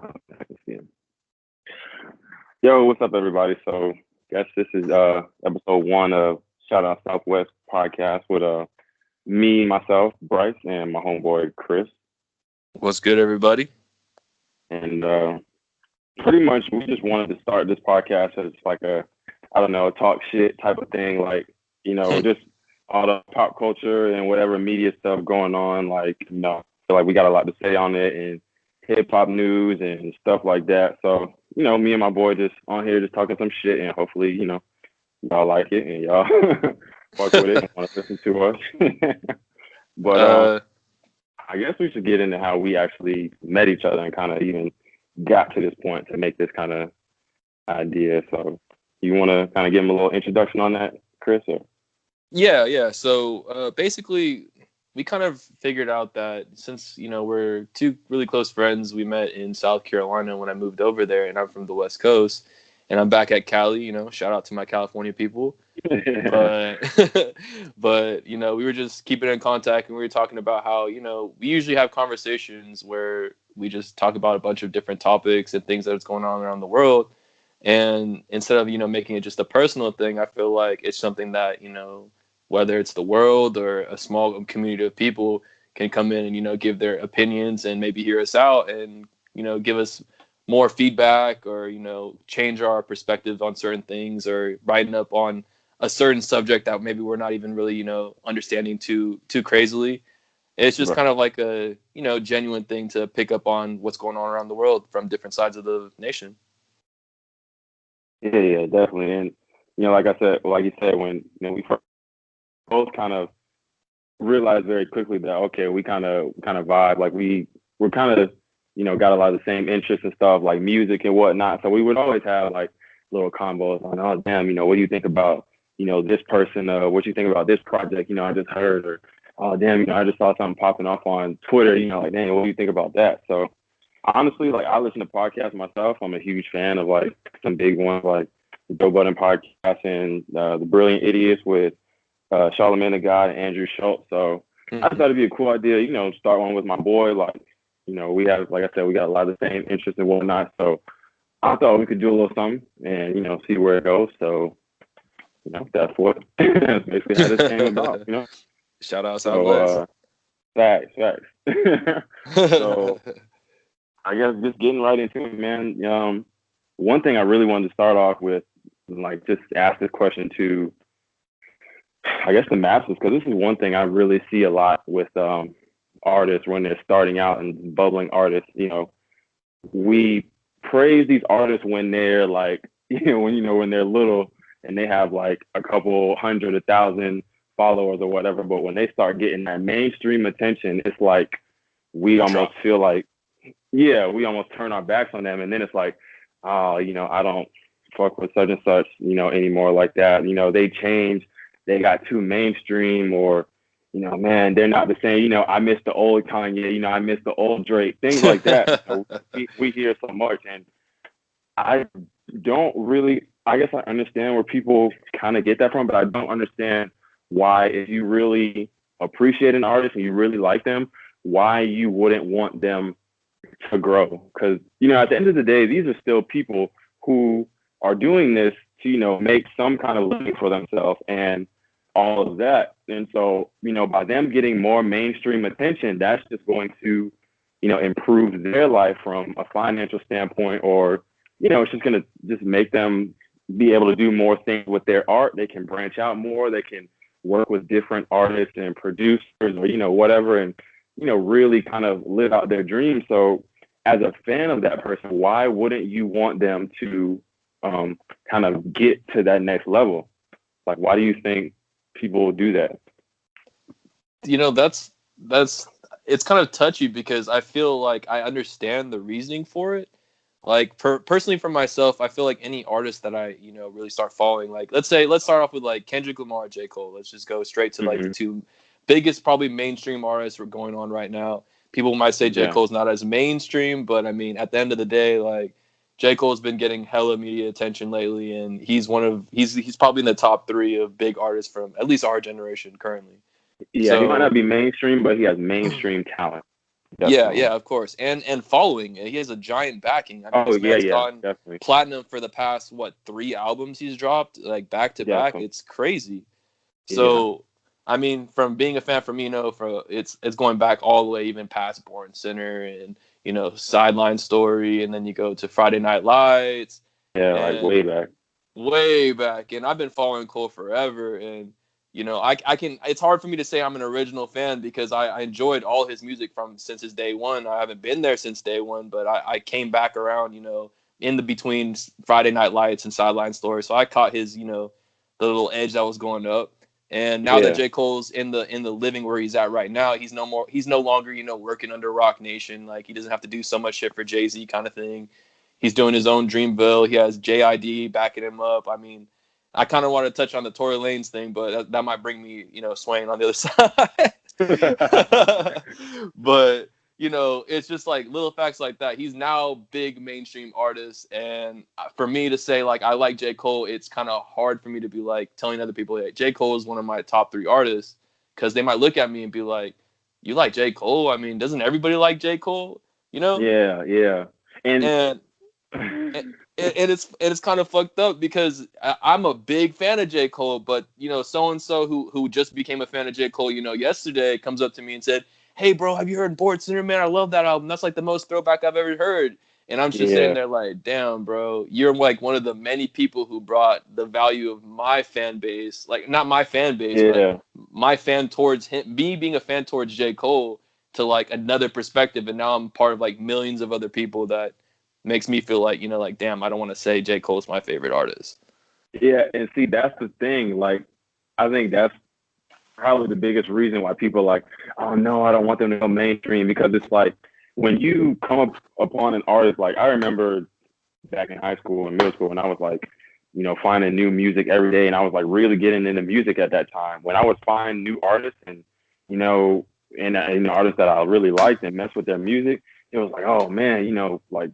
I can see him. Yo, what's up, everybody? So, guess this is episode one of Shout Out Southwest podcast with me, myself, Bryce, and my homeboy Chris. What's good, everybody? And pretty much, we just wanted to start this podcast as like I don't know, a talk shit type of thing, like just all the pop culture and whatever media stuff going on. Like, I feel like we got a lot to say on it and hip hop news and stuff like that. So, me and my boy just on here just talking some shit and hopefully, y'all like it and y'all fuck with it and want to listen to us. But I guess we should get into how we actually met each other and kind of even got to this point to make this kind of idea. So you want to kind of give him a little introduction on that, Chris? Or? Yeah. So basically, we kind of figured out that since, we're two really close friends, we met in South Carolina when I moved over there, and I'm from the West Coast, and I'm back at Cali, shout out to my California people. But, but, we were just keeping in contact, and we were talking about how, we usually have conversations where we just talk about a bunch of different topics and things that's going on around the world. And instead of, making it just a personal thing, I feel like it's something that, whether it's the world or a small community of people can come in and, give their opinions and maybe hear us out and, give us more feedback or, change our perspectives on certain things or brighten up on a certain subject that maybe we're not even really, understanding too crazily. It's just kind of like a, genuine thing to pick up on what's going on around the world from different sides of the nation. Yeah, definitely. And, like I said, like you said, when we first both kind of realized very quickly that, okay, we kind of vibe, like we're kind of, got a lot of the same interests and stuff like music and whatnot. So we would always have like little combos on, oh, damn, what do you think about, this person? What do you think about this project? I just heard, or, oh, damn, I just saw something popping off on Twitter, like, dang, what do you think about that? So honestly, like I listen to podcasts myself. I'm a huge fan of like some big ones like the Joe Budden podcast and the Brilliant Idiots with Charlamagne the God and Andrew Schultz. So I thought it'd be a cool idea, start one with my boy. Like, we have, like I said, we got a lot of the same interests and whatnot. So I thought we could do a little something and, see where it goes. So, that's what that's basically how this came about, Shout out Southwest. Facts. So I guess just getting right into it, man. One thing I really wanted to start off with, like, just ask this question to, I guess, the masses, because this is one thing I really see a lot with artists when they're starting out and bubbling artists. We praise these artists when they're like, when they're little and they have like a couple hundred, 1,000 followers or whatever. But when they start getting that mainstream attention, it's like we almost feel like, yeah, we almost turn our backs on them. And then it's like, oh, I don't fuck with such and such, anymore like that. They change, they got too mainstream, or, man, they're not the same. I miss the old Kanye, I miss the old Drake, things like that. We hear so much. And I don't really, I guess I understand where people kind of get that from, but I don't understand why, if you really appreciate an artist and you really like them, why you wouldn't want them to grow. Because, at the end of the day, these are still people who are doing this to, make some kind of living for themselves and all of that. And so, by them getting more mainstream attention, that's just going to, improve their life from a financial standpoint, or, it's just going to just make them be able to do more things with their art. They can branch out more. They can work with different artists and producers or, whatever, and, really kind of live out their dreams. So as a fan of that person, why wouldn't you want them to kind of get to that next level? Like, why do you think people will do that? That's it's kind of touchy because I feel like I understand the reasoning for it. Like personally for myself, I feel like any artist that I, really start following, like let's start off with like Kendrick Lamar, J. Cole. Let's just go straight to like the two biggest probably mainstream artists we're going on right now. People might say J. Cole's not as mainstream, but I mean, at the end of the day, like J. Cole's been getting hella media attention lately, and he's probably in the top 3 of big artists from at least our generation currently. Yeah, so, he might not be mainstream, but he has mainstream talent. Definitely. Yeah, of course, and following. He has a giant backing. I mean, Oh this yeah, man's yeah, gone definitely, platinum for the past 3 albums he's dropped, like back to back. definitely. It's crazy. Yeah, So, I mean, from being a fan for me, for it's going back all the way even past Born Center and Sideline Story, and then you go to Friday Night Lights yeah, like and way back. way back. And I've been following Cole forever, and I can. It's hard for me to say I'm an original fan because I enjoyed all his music since his day one. I haven't been there since day one, but I came back around, in the between Friday Night Lights and Sideline Story, so I caught his, the little edge that was going up. And now that Yeah, J. Cole's in the living where he's at right now, he's no longer, working under Rock Nation. Like, he doesn't have to do so much shit for Jay-Z kind of thing. He's doing his own Dreamville. He has JID backing him up. I mean, I kind of want to touch on the Tory Lanez thing, but that might bring me, swaying on the other side. But it's just like little facts like that. He's now big mainstream artist, and for me to say like I like J. Cole, it's kind of hard for me to be like telling other people that J. Cole is one of my top 3 artists, because they might look at me and be like, "You like J. Cole? I mean, doesn't everybody like J. Cole?" You know? yeah, yeah. And And and, and it's kind of fucked up because I'm a big fan of J. Cole, but so and so who just became a fan of J. Cole, yesterday comes up to me and said, "Hey, bro, have you heard Bored Sinner, man? I love that album. That's like the most throwback I've ever heard." And I'm just sitting yeah, there like, "Damn, bro, you're like one of the many people who brought the value of my fan base, like not my fan base, but yeah, my fan towards him, me being a fan towards J. Cole, to like another perspective, and now I'm part of like millions of other people that." Makes me feel like, like, damn, I don't want to say J. Cole's my favorite artist. yeah. And see, that's the thing. Like, I think that's probably the biggest reason why people are like, oh no, I don't want them to go mainstream, because it's like when you come up upon an artist, like I remember back in high school and middle school, and I was like, finding new music every day, and I was like really getting into music at that time. When I would find new artists and you know, and artists that I really liked and mess with their music, it was like, oh man, like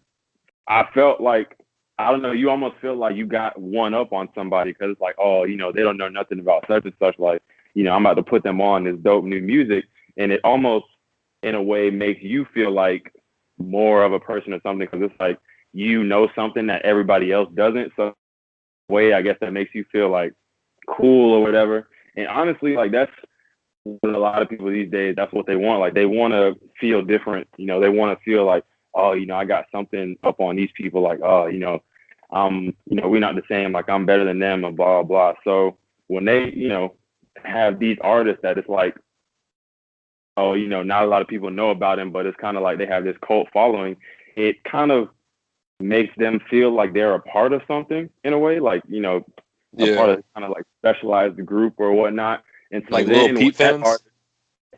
I felt like, I don't know, you almost feel like you got one up on somebody because it's like, oh, they don't know nothing about such and such. Like, I'm about to put them on this dope new music, and it almost, in a way, makes you feel like more of a person or something, because it's like you know something that everybody else doesn't. So, way, I guess that makes you feel like cool or whatever. And honestly, like that's what a lot of people these days, that's what they want. Like they want to feel different. They want to feel like, oh, I got something up on these people. Like, oh, we're not the same. Like I'm better than them and blah, blah. So when they, have these artists that it's like, oh, not a lot of people know about him, but it's kind of like they have this cult following. It kind of makes them feel like they're a part of something in a way, like, a part Yeah. of kind of like specialized group or whatnot. And so Like Lil then when Peep that fans? artist,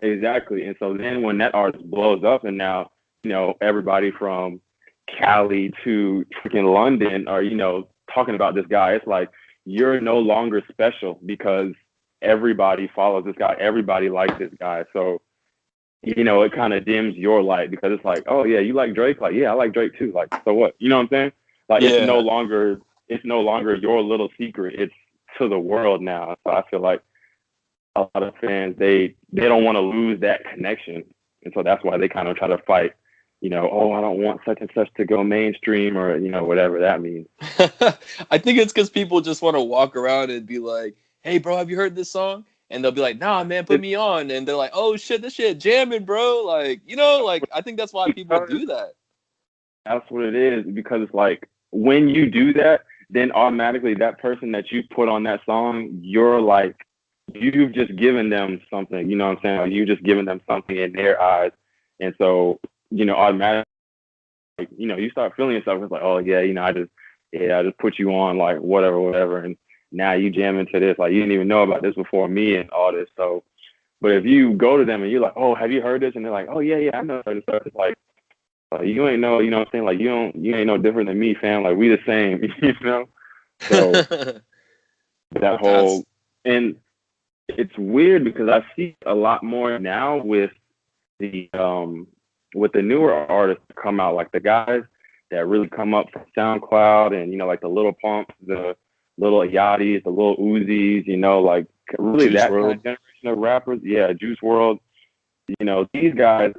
exactly. And so then when that artist blows up, and now, everybody from Cali to freaking London are, talking about this guy, it's like you're no longer special because everybody follows this guy. Everybody likes this guy. So, it kind of dims your light, because it's like, oh yeah, you like Drake? Like, yeah, I like Drake too. Like, so what? You know what I'm saying? Like Yeah. it's no longer your little secret. It's to the world now. So I feel like a lot of fans, they don't want to lose that connection, and so that's why they kind of try to fight. Oh, I don't want such and such to go mainstream, or whatever that means. I think it's because people just want to walk around and be like, "Hey, bro, have you heard this song?" And they'll be like, "Nah, man, put It's, me on." And they're like, "Oh shit, this shit jamming, bro!" Like, like I think that's why people do that. that's what it is, because it's like when you do that, then automatically that person that you put on that song, you're like, you've just given them something. You know what I'm saying? Like, you've just given them something in their eyes, and so automatically, like, you start feeling yourself. It's like, oh yeah, I just put you on, like whatever, whatever, and now you jam into this. Like you didn't even know about this before me and all this. So, but if you go to them and you're like, oh, have you heard this? And they're like, oh yeah, yeah, I know this stuff. It's like, you ain't know, what I'm saying? Like you ain't no different than me, fam. Like we the same, So that whole, That's and it's weird because I see a lot more now the with the newer artists come out, like the guys that really come up from SoundCloud, and like the Little Pumps, the Little Yachty's, the Little Uzis, like really Juice that kind of World. generation of rappers. Yeah, Juice World. These guys,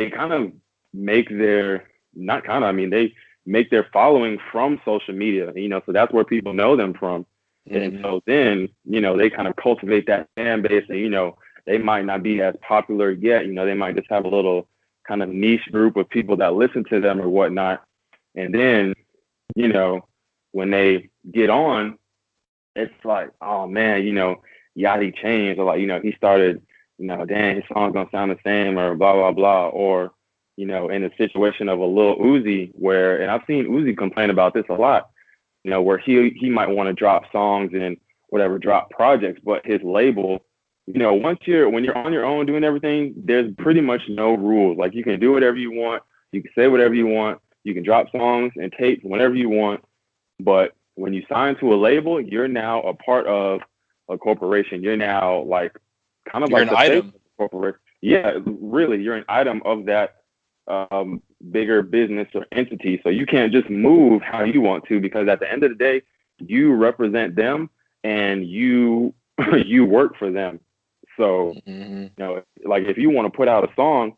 they kind of make their not kind of I mean they make their following from social media, so that's where people know them from. And so then, they kind of cultivate that fan base and, they might not be as popular yet. They might just have a little kind of niche group of people that listen to them or whatnot. And then, when they get on, it's like, oh man, Yachty changed. Or like, he started, dang, his song's gonna sound the same or blah, blah, blah. Or, in a situation of a Lil Uzi and I've seen Uzi complain about this a lot, where he might want to drop songs and whatever, drop projects, but his label, when you're on your own doing everything, there's pretty much no rules. Like you can do whatever you want, you can say whatever you want, you can drop songs and tapes whenever you want. But when you sign to a label, you're now a part of a corporation. You're now like kind of you're like an the item. face of the corporation. Yeah, really, you're an item of that bigger business or entity. So you can't just move how you want to, because at the end of the day, you represent them and you you work for them. So like if you want to put out a song,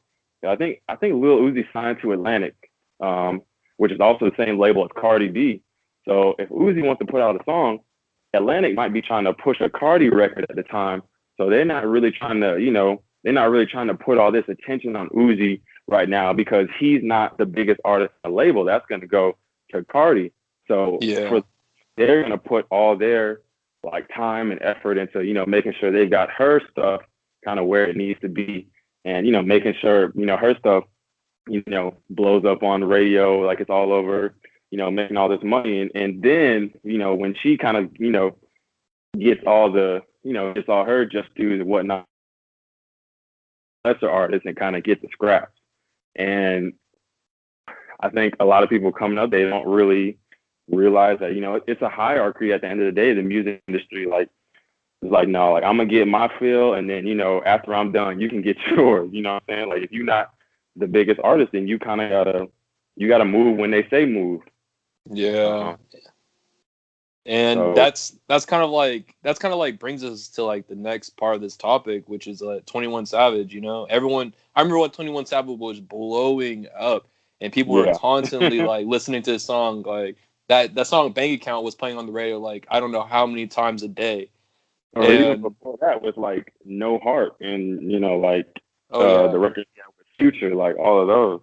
I think Lil Uzi signed to Atlantic, which is also the same label as Cardi B. So if Uzi wants to put out a song, Atlantic might be trying to push a Cardi record at the time. So they're not really trying to put all this attention on Uzi right now, because he's not the biggest artist on the label. That's going to go to Cardi. So they're going to put all their like time and effort into, making sure they've got her stuff kind of where it needs to be, and, making sure, her stuff, blows up on the radio, like it's all over, making all this money. And then, when she kind of, gets all the, it's all her just dues and whatnot, lesser artists, and kind of get the scraps. And I think a lot of people coming up, they don't really realize that, it's a hierarchy at the end of the day. The music industry, like, it's like, no, like I'm gonna get my fill, and then, after I'm done, you can get yours. You know what I'm saying? Like if you're not the biggest artist, then you kind of gotta move when they say move. Yeah. And so, that's kind of like brings us to like the next part of this topic, which is 21 Savage. I remember when 21 Savage was blowing up, and people were constantly like listening to the song. Like that song Bank Account was playing on the radio like I don't know how many times a day. Or even before that with like No Heart and the record with Future, like all of those.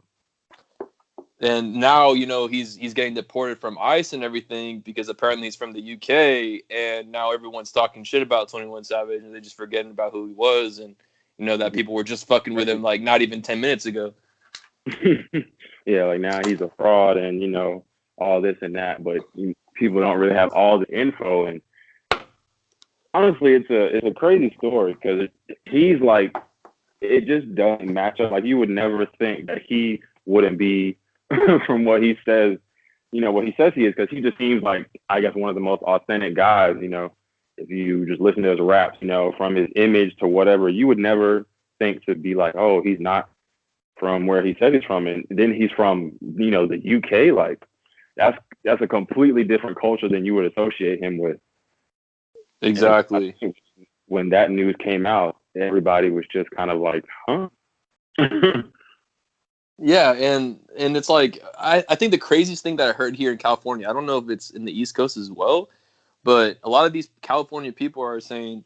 And now, he's getting deported from ICE and everything because apparently he's from the UK, and now everyone's talking shit about 21 Savage, and they're just forgetting about who he was, and that people were just fucking with him like not even 10 minutes ago. Yeah, like now he's a fraud and all this and that, but people don't really have all the info. And honestly, it's a crazy story, because he's like, it just doesn't match up. Like you would never think that he wouldn't be from what he says, what he says he is, because he just seems like, I guess, one of the most authentic guys, if you just listen to his raps, from his image to whatever, you would never think to be like, oh, he's not from where he said he's from. And then he's from, the UK. Like that's a completely different culture than you would associate him with. Exactly. When that news came out, everybody was just kind of like, huh? Yeah, and it's like I think the craziest thing that I heard here in California, I don't know if it's in the East Coast as well, but a lot of these California people are saying,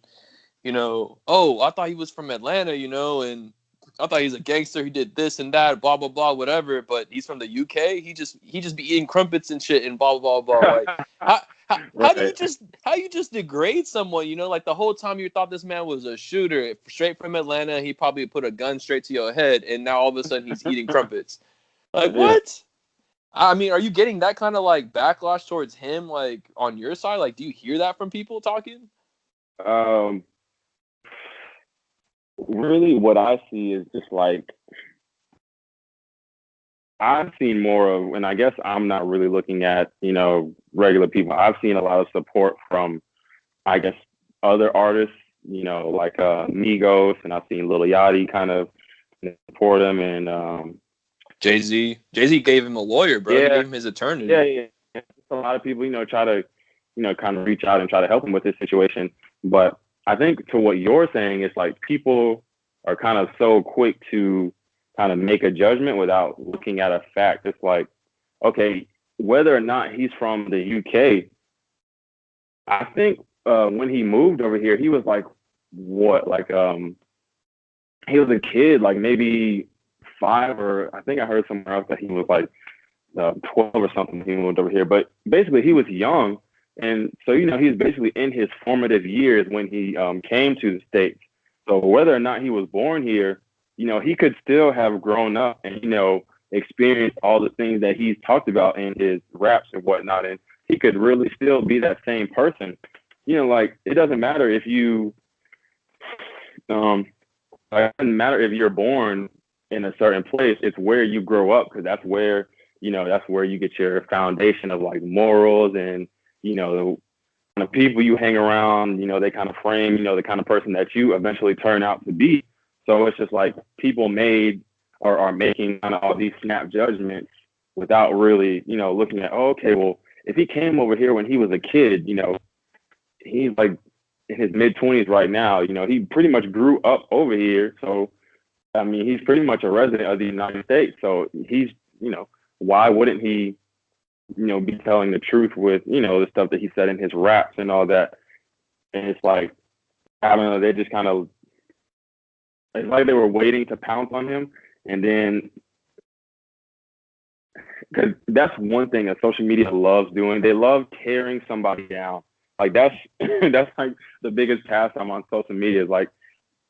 oh, I thought he was from Atlanta, and I thought he's a gangster, he did this and that, blah blah blah, whatever, but he's from the UK, he just be eating crumpets and shit and blah blah blah. Like how do you just degrade someone, like the whole time you thought this man was a shooter straight from Atlanta, he probably put a gun straight to your head, and now all of a sudden he's eating crumpets. Like what? I mean, are you getting that kind of like backlash towards him, like on your side? Like, do you hear that from people talking? Really what I see is just like, I've seen more of, and I guess I'm not really looking at, regular people. I've seen a lot of support from, I guess, other artists, like Migos, and I've seen Lil Yachty kind of support him, and Jay-Z gave him a lawyer, bro. He gave him his attorney. Yeah. A lot of people, try to, kind of reach out and try to help him with this situation. But I think to what you're saying, it's like people are kind of so quick to kind of make a judgment without looking at a fact. It's like, okay, whether or not he's from the UK, I think when he moved over here, he was like, what, like, he was a kid, like maybe 5, or I think I heard somewhere else that he was like 12 or something when he moved over here. But basically, he was young. And so, he's basically in his formative years when he came to the States. So whether or not he was born here, he could still have grown up and, experienced all the things that he's talked about in his raps and whatnot. And he could really still be that same person. Like, it doesn't matter if you, it doesn't matter if you're born in a certain place. It's where you grow up, because that's where you get your foundation of like morals and, the kind of people you hang around, they kind of frame, the kind of person that you eventually turn out to be. So it's just like people made or are making kind of all these snap judgments without really, looking at, oh, okay, well, if he came over here when he was a kid, he's like in his mid-20s right now, he pretty much grew up over here. So, I mean, he's pretty much a resident of the United States. So he's, why wouldn't he, be telling the truth with, the stuff that he said in his raps and all that. And it's like, I don't know, they just kind of, it's like they were waiting to pounce on him. And then, because that's one thing that social media loves doing. They love tearing somebody down. Like, that's like the biggest pastime on social media, is like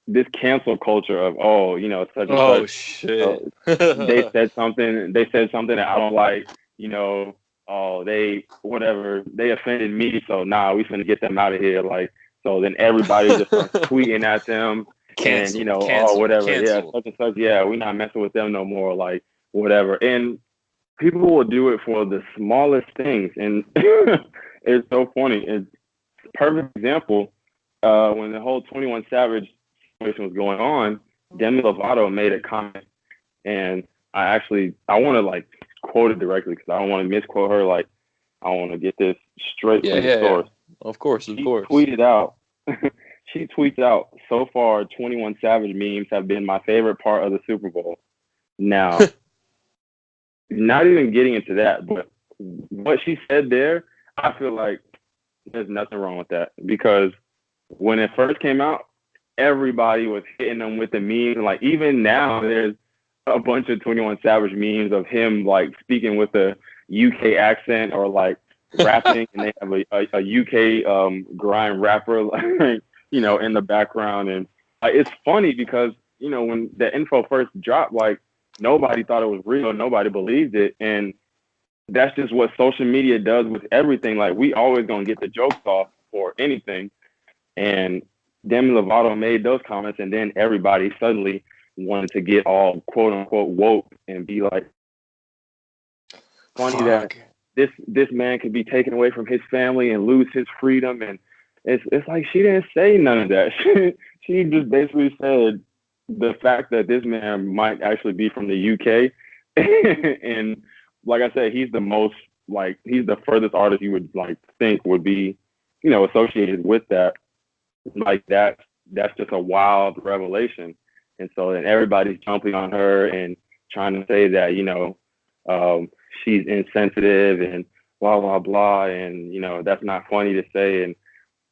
this cancel culture of, such and such. Oh, shit. They said something that I don't like, they offended me, so we finna get them out of here. Like, so then everybody just starts tweeting at them. Cancel, and, cancel, whatever. cancel. Yeah, such and such. Yeah, we're not messing with them no more. Like, whatever. And people will do it for the smallest things. And it's so funny. It's a perfect example. When the whole 21 Savage situation was going on, Demi Lovato made a comment. And I want to, like, quote it directly, because I don't want to misquote her. Like, I want to get this straight from the source. Yeah. Of course. She tweeted out, she tweets out, so far, 21 Savage memes have been my favorite part of the Super Bowl. Now, not even getting into that, but what she said there, I feel like there's nothing wrong with that, because when it first came out, everybody was hitting them with the memes. And like, even now, there's a bunch of 21 Savage memes of him like speaking with a UK accent, or like rapping, and they have a UK grime rapper, like, in the background. And it's funny because, when the info first dropped, like, nobody thought it was real. Nobody believed it. And that's just what social media does with everything. Like, we always gonna get the jokes off for anything. And Demi Lovato made those comments, and then everybody suddenly wanted to get all quote unquote woke and be like, funny that this man could be taken away from his family and lose his freedom. And it's like, she didn't say none of that. She just basically said the fact that this man might actually be from the UK. And like I said, he's the furthest artist you would like think would be, associated with that. Like, that's just a wild revelation. And so then everybody's jumping on her and trying to say that, she's insensitive and blah, blah, blah. And, that's not funny to say. And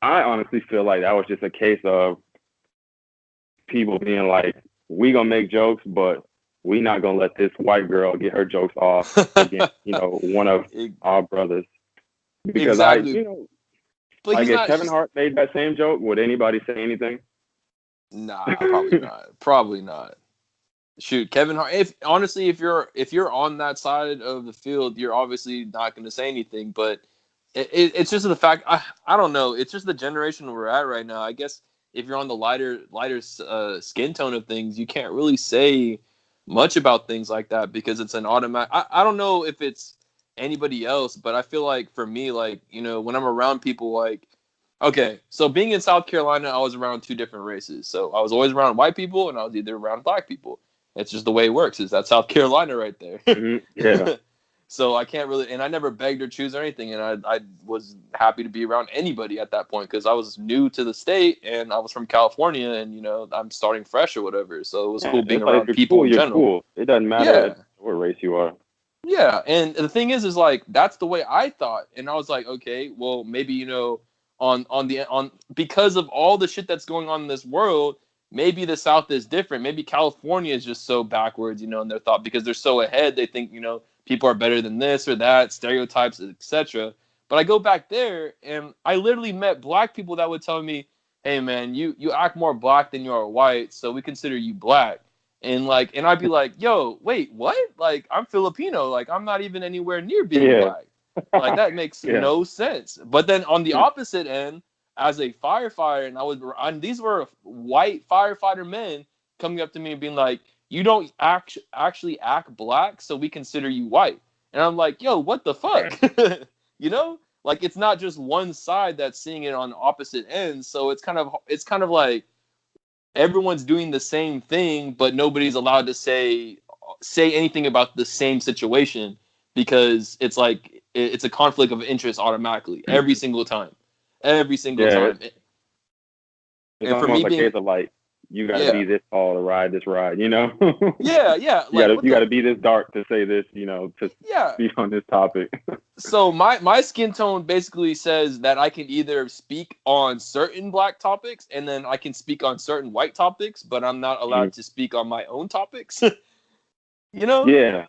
I honestly feel like that was just a case of people being like, we gonna make jokes, but we not gonna let this white girl get her jokes off against, one of our brothers. Because exactly. Like, if Kevin Hart made that same joke, would anybody say anything? Nah, probably not. Probably not. Shoot, Kevin Hart. If you're on that side of the field, you're obviously not going to say anything. But it's just the fact. I don't know. It's just the generation we're at right now. I guess if you're on the lighter skin tone of things, you can't really say much about things like that because it's an automatic. I don't know if it's anybody else, but I feel like for me, like, when I'm around people, like, okay, so being in South Carolina, I was around two different races. So I was always around white people, and I was either around black people. It's just the way it works. Is that South Carolina right there? Mm-hmm. Yeah. So I can't really, and I never begged or choose or anything, and I was happy to be around anybody at that point because I was new to the state and I was from California, and I'm starting fresh or whatever. So it was Yeah, cool being it's like if around you're people cool, in you're general. cool. It doesn't matter Yeah, what race you are. yeah, and the thing is like that's the way I thought, and I was like, okay, well maybe on because of all the shit that's going on in this world, maybe the South is different. Maybe California is just so backwards, in their thought because they're so ahead. They think people are better than this or that, stereotypes, etc. But I go back there, and I literally met black people that would tell me, "Hey, man, you act more black than you are white, so we consider you black." And I'd be like, "Yo, wait, what? Like, I'm Filipino. Like, I'm not even anywhere near being Yeah. black. Like, that makes Yeah. no sense." But then on the opposite end, as a firefighter, and these were white firefighter men coming up to me and being like, "You don't actually act black, so we consider you white." And I'm like, "Yo, what the fuck?" you know? Like, it's not just one side that's seeing it on opposite ends. So it's kind of like everyone's doing the same thing, but nobody's allowed to say anything about the same situation because it's like it's a conflict of interest automatically every single Yeah, time. it's And for me almost a being case of like you got to yeah be this tall to ride this ride, yeah You like gotta what you the gotta be this dark to say this, to yeah. speak on this topic. So my skin tone basically says that I can either speak on certain black topics and then I can speak on certain white topics, but I'm not Mhm. allowed to speak on my own topics. you know Yeah,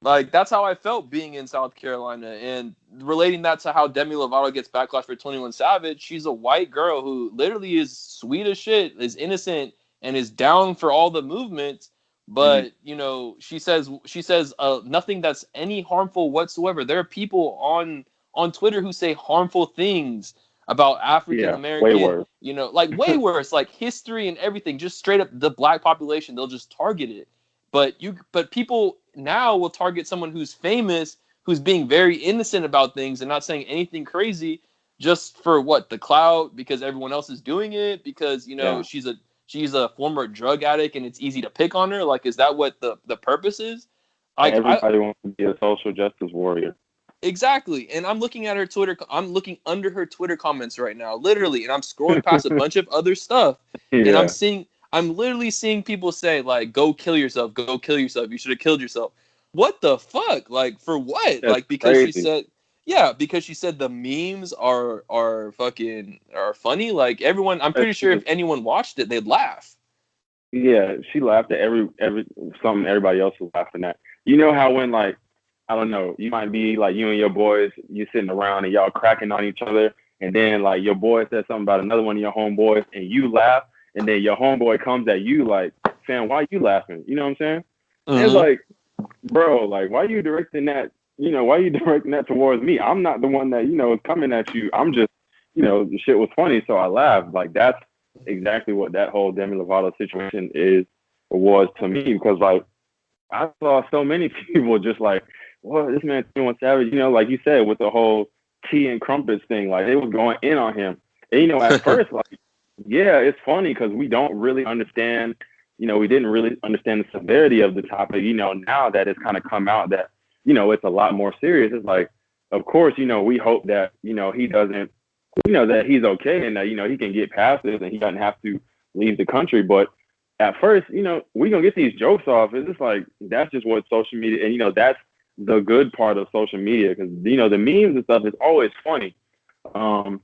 Like that's how I felt being in South Carolina, and relating that to how Demi Lovato gets backlash for 21 Savage. She's a white girl who literally is sweet as shit, is innocent, and is down for all the movements. Mhm. But she says nothing that's any harmful whatsoever. There are people on Twitter who say harmful things about African yeah, way American, worse. like way worse, like history and everything. Just straight up the black population, they'll just target it. But people now will target someone who's famous, who's being very innocent about things and not saying anything crazy, just for what, the clout, because everyone else is doing it, because Yeah, she's a former drug addict and it's easy to pick on her. Like, is that what the purpose is? Like, I everybody wants to be a social justice warrior. exactly. And I'm looking at her Twitter. I'm looking under her Twitter comments right now, literally, and I'm scrolling past a bunch of other stuff, and Yeah, I'm literally seeing people say like, "Go kill yourself. Go kill yourself. You should have killed yourself." What the fuck? Like, for what? that's Like, because she crazy. said, yeah, because she said the memes are funny. Like, everyone, I'm pretty sure if anyone watched it, they'd laugh. Yeah, she laughed at every something everybody else was laughing at. You know how when like I don't know, you might be like you and your boys, you sitting around and y'all cracking on each other, and then like your boy says something about another one of your homeboys, and you laugh, and then your homeboy comes at you like, "Fam, why you laughing?" You know what I'm saying? And it's Mm-hmm. like, bro, like why you directing that? Why you directing that towards me? I'm not the one that is coming at you. I'm just, the shit was funny, so I laughed. Like that's exactly what that whole Demi Lovato situation was to me because like I saw so many people just like, well, this man 21 Savage, like you said with the whole tea and crumpets thing, like they was going in on him. And at first, like, yeah, it's funny because we don't really understand, we didn't really understand the severity of the topic. Now that it's kind of come out that, it's a lot more serious. It's like, of course, we hope that, he doesn't, that he's okay and that, he can get past this and he doesn't have to leave the country. But at first, we gonna get these jokes off. It's just like that's just what social media and that's the good part of social media because the memes and stuff is always funny. Um,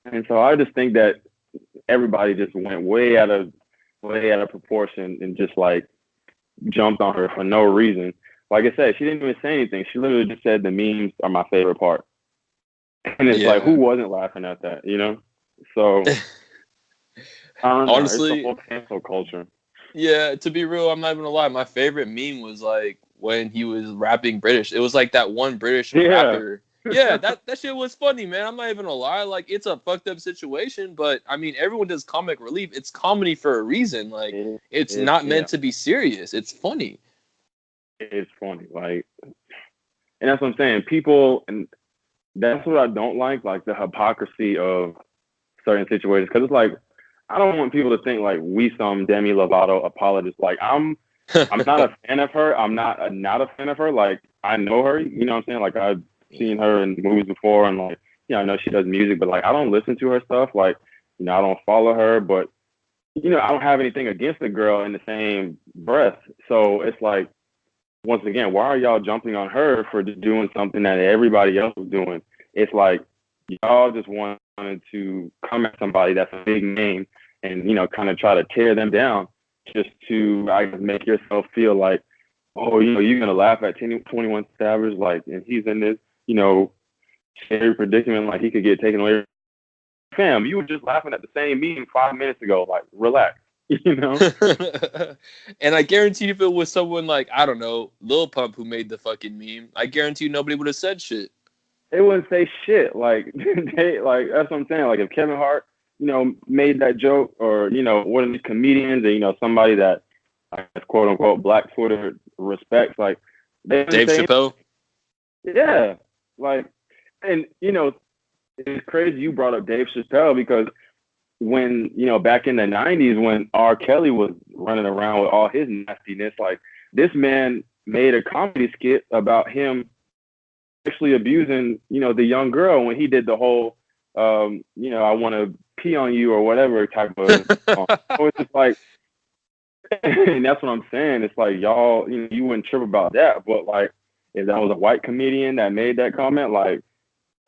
and so I just think that everybody just went way out of proportion and just like jumped on her for no reason. Like I said, she didn't even say anything. She literally just said the memes are my favorite part. And it's like, who Yeah. wasn't laughing at that? So I don't know. It's the Honestly, whole cancel culture. yeah, to be real, I'm not even gonna lie. My favorite meme was like when he was rapping British. It was like that one British Yeah. rapper. Yeah, that shit was funny, man. I'm not even gonna lie. Like, it's a fucked up situation, but I mean, everyone does comic relief. It's comedy for a reason. Like, it's not Yeah, meant to be serious. It's funny. it's funny. Like, and that's what I'm saying. People, and that's what I don't like the hypocrisy of certain situations. Because it's like, I don't want people to think like we some Demi Lovato apologists. Like, I'm I'm not a fan of her. I'm not a fan of her. Like, I know her, you know what I'm saying? Like, I've seen her in movies before, and like, I know she does music, but like, I don't listen to her stuff. Like, I don't follow her, but I don't have anything against the girl in the same breath. So it's like, once again, why are y'all jumping on her for just doing something that everybody else was doing? It's like y'all just wanted to come at somebody that's a big name and kind of try to tear them down just to, I guess, make yourself feel like, oh, you're gonna laugh at 21 Savage, like, and he's in this, scary predicament, like he could get taken away. Fam, you were just laughing at the same meme 5 minutes ago. Like, relax, And I guarantee if it was someone like, I don't know, Lil Pump who made the fucking meme, I guarantee nobody would have said shit. They wouldn't say shit. Like, that's what I'm saying. Like, if Kevin Hart, made that joke, or one of these comedians, and somebody that, I guess, quote unquote, Black Twitter respects, like, they didn't Dave say Chappelle. Yeah, like, and it's crazy you brought up Dave Chappelle, because when back in the '90s, when R. Kelly was running around with all his nastiness, like, this man made a comedy skit about him actually abusing the young girl when he did the whole I want to pee on you or whatever type of so it's just like, and that's what I'm saying, it's like, y'all, you wouldn't trip about that, but like, if that was a white comedian that made that comment, like,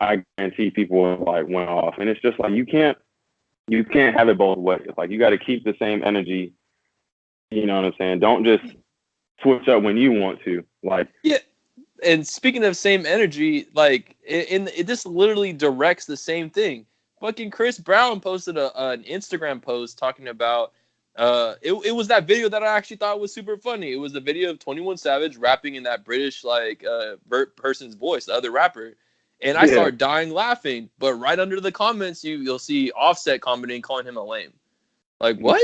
I guarantee people would like went off. And it's just like, you can't have it both ways. Like, you got to keep the same energy, you know what I'm saying? Don't just switch up when you want to, like. Yeah. And speaking of same energy, like, it just literally directs the same thing. Fucking Chris Brown posted an Instagram post talking about it was that video that I actually thought was super funny. It was the video of 21 Savage rapping in that British like person's voice, the other rapper. And I started dying laughing, but right under the comments you'll see Offset commenting calling him a lame. Like, what?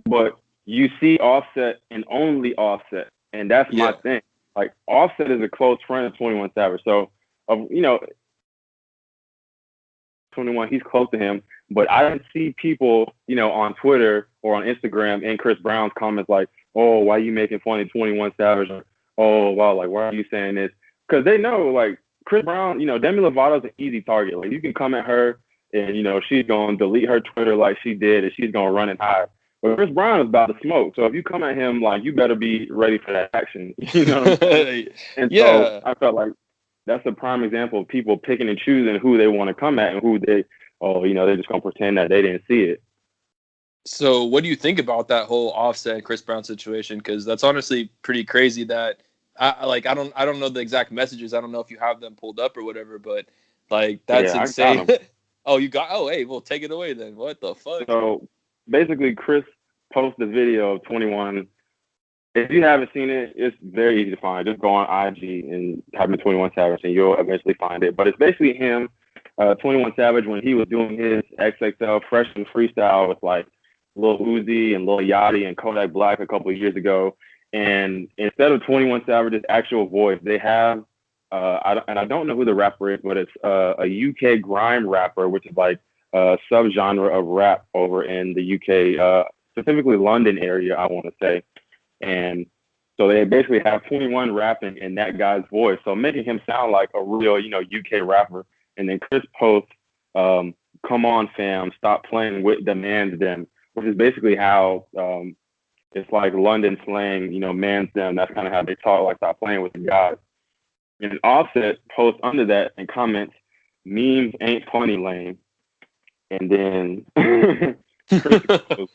But you see Offset and only Offset, and that's my thing. Like, Offset is a close friend of 21 Savage, so 21, he's close to him. But I didn't see people, on Twitter or on Instagram in Chris Brown's comments like, "Oh, why are you making fun of 21 Savage?" Or, "Oh, wow, like, why are you saying this?" Because they know, like, Chris Brown, Demi Lovato's an easy target. Like, you can come at her, and she's gonna delete her Twitter like she did, and she's gonna run and hide. But Chris Brown is about to smoke, so if you come at him, like, you better be ready for that action. You know what I'm saying? And so I felt like that's a prime example of people picking and choosing who they want to come at and who they're just gonna pretend that they didn't see it. So what do you think about that whole Offset and Chris Brown situation? Because that's honestly pretty crazy. That I don't know the exact messages. I don't know if you have them pulled up or whatever, but like, that's insane. Oh, you got? Oh, hey, well, take it away then. What the fuck? So basically, Chris posted a video of 21. If you haven't seen it, it's very easy to find. Just go on IG and type in 21 Savage, and you'll eventually find it. But it's basically him, 21 Savage, when he was doing his XXL Freshman freestyle with like Lil Uzi and Lil Yachty and Kodak Black a couple of years ago. And instead of 21 Savage's actual voice, they have, I don't know who the rapper is, but it's a UK grime rapper, which is like a subgenre of rap over in the UK, specifically London area, I want to say. And so they basically have 21 rapping in that guy's voice, so making him sound like a real, UK rapper. And then Chris posts, "Come on, fam, stop playing with the man's them," which is basically how it's like London slang, man's them. That's kind of how they talk, like, stop playing with the guys. And Offset posts under that and comments, "Memes ain't funny, lame." And then Chris goes,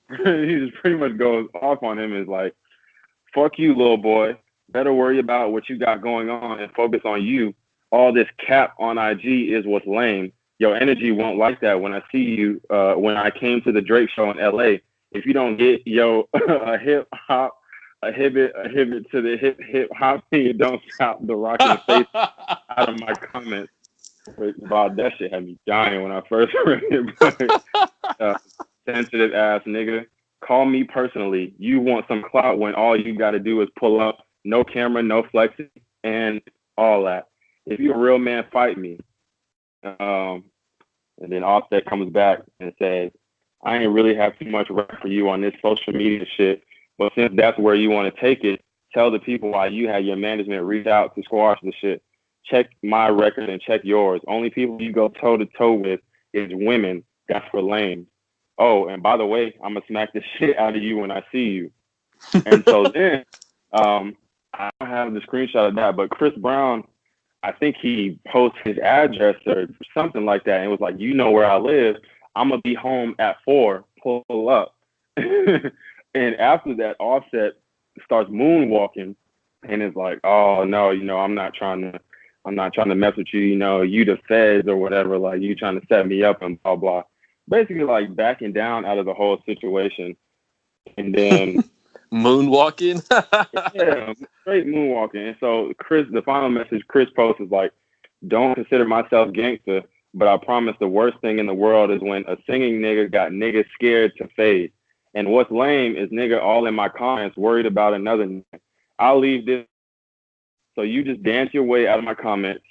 he just pretty much goes off on him, is like, "Fuck you, little boy. Better worry about what you got going on and focus on you. All this cap on IG is what's lame. Your energy won't like that when I see you when I came to the Drake show in LA. If you don't get a hip hop, a hibit to the hip hop, and you don't stop the rock in the face out of my comments." Wow, that shit had me dying when I first read it. But, sensitive ass nigga. Call me personally. You want some clout when all you got to do is pull up, no camera, no flexing, and all that. If you're a real man, fight me. And then Offset comes back and says, "I ain't really have too much rap for you on this social media shit. But since that's where you want to take it, tell the people why you had your management reach out to squash the shit. Check my record and check yours. Only people you go toe to toe with is women. That's for lame. Oh, and by the way, I'm gonna smack the shit out of you when I see you. And so then, I don't have the screenshot of that, but Chris Brown, I think he posted his address or something like that, and it was like, you know where I live. I'm gonna be home at 4. Pull up. And after that, Offset starts moonwalking, and it's like, oh no, I'm not trying to mess with you. You the feds or whatever. Like you trying to set me up and blah blah. Basically, like backing down out of the whole situation, and then moonwalking. yeah, straight moonwalking. And so the final message Chris posts is like, don't consider myself gangster, but I promise the worst thing in the world is when a singing nigga got niggas scared to fade. And what's lame is nigga all in my comments worried about another nigga. I'll leave this. So you just dance your way out of my comments.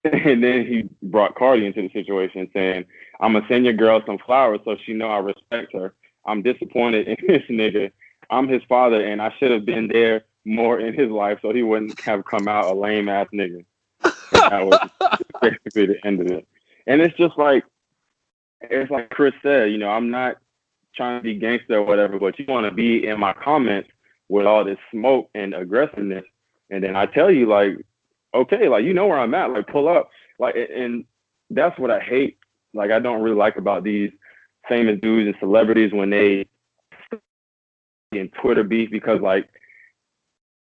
And then he brought Cardi into the situation saying, I'm going to send your girl some flowers so she know I respect her. I'm disappointed in this nigga. I'm his father, and I should have been there more in his life so he wouldn't have come out a lame-ass nigga. And that was basically the end of it. And it's like Chris said, I'm not trying to be gangster or whatever, but you want to be in my comments with all this smoke and aggressiveness. And then I tell you, like, okay, like, you know where I'm at, like, pull up. Like, and that's what I hate. Like, I don't really like about these famous dudes and celebrities when they in Twitter beef, because like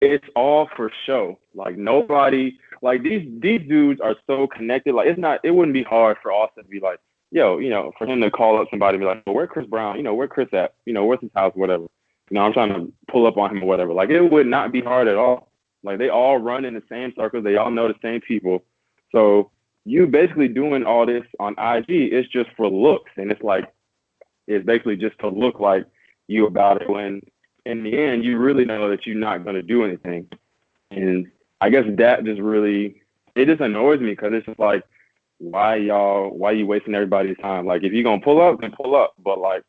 it's all for show. Like nobody, like these dudes are so connected. Like it wouldn't be hard for Austin to be like, yo, for him to call up somebody and be like, well, where Chris Brown? Where Chris at? Where's his house? Whatever. I'm trying to pull up on him or whatever. Like it would not be hard at all. Like they all run in the same circles. They all know the same people. So you basically doing all this on IG, it's just for looks. And it's basically just to look like you about it, when in the end, you really know that you're not going to do anything. And I guess that it just annoys me, because it's just like, why you wasting everybody's time? Like, if you're going to pull up, then pull up. But like,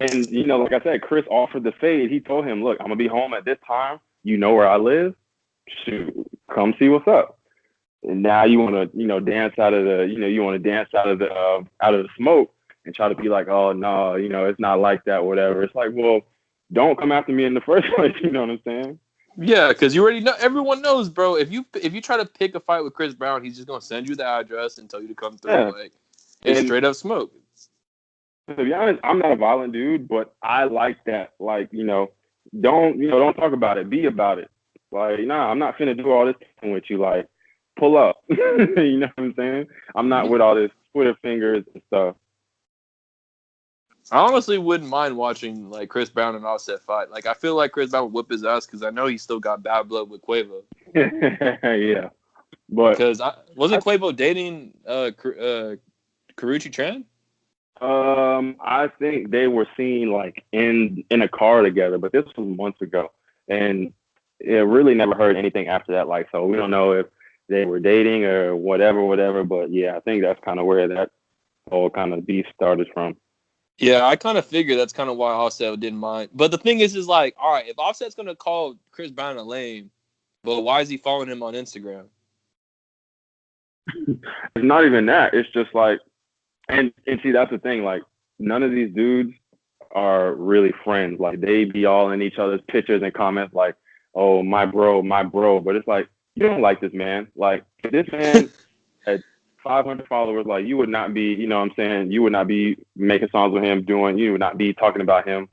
and like I said, Chris offered the fade. He told him, look, I'm going to be home at this time. You know where I live. Shoot, come see what's up. And now you want to, dance out of the smoke and try to be like, oh no, it's not like that, whatever. It's like, well, don't come after me in the first place. You know what I'm saying? Yeah, because you already know. Everyone knows, bro. If you try to pick a fight with Chris Brown, he's just gonna send you the address and tell you to come through. Yeah. Like it's straight up smoke. To be honest, I'm not a violent dude, but I like that. Like, don't talk about it. Be about it. Like, nah, I'm not finna do all this with you. Like, pull up. You know what I'm saying? I'm not with all this Twitter fingers and stuff. I honestly wouldn't mind watching like Chris Brown and Offset fight. Like I feel like Chris Brown would whip his ass, because I know he still got bad blood with Quavo. Yeah, but because wasn't Quavo dating Karrueche Tran? I think they were seen like in a car together, but this was months ago, and it really never heard anything after that. Like, so we don't know if they were dating or whatever. But yeah, I think that's kind of where that whole kind of beef started from. Yeah, I kind of figured that's kind of why Offset didn't mind. But the thing is like, all right, if Offset's going to call Chris Brown a lame, but why is he following him on Instagram? It's not even that. It's just like, and see, that's the thing. Like, none of these dudes are really friends. Like, they be all in each other's pictures and comments like, oh, my bro. But it's like, you don't like this man. Like, if this man had 500 followers, like, you would not be, you know what I'm saying? You would not be making songs with him, you would not be talking about him.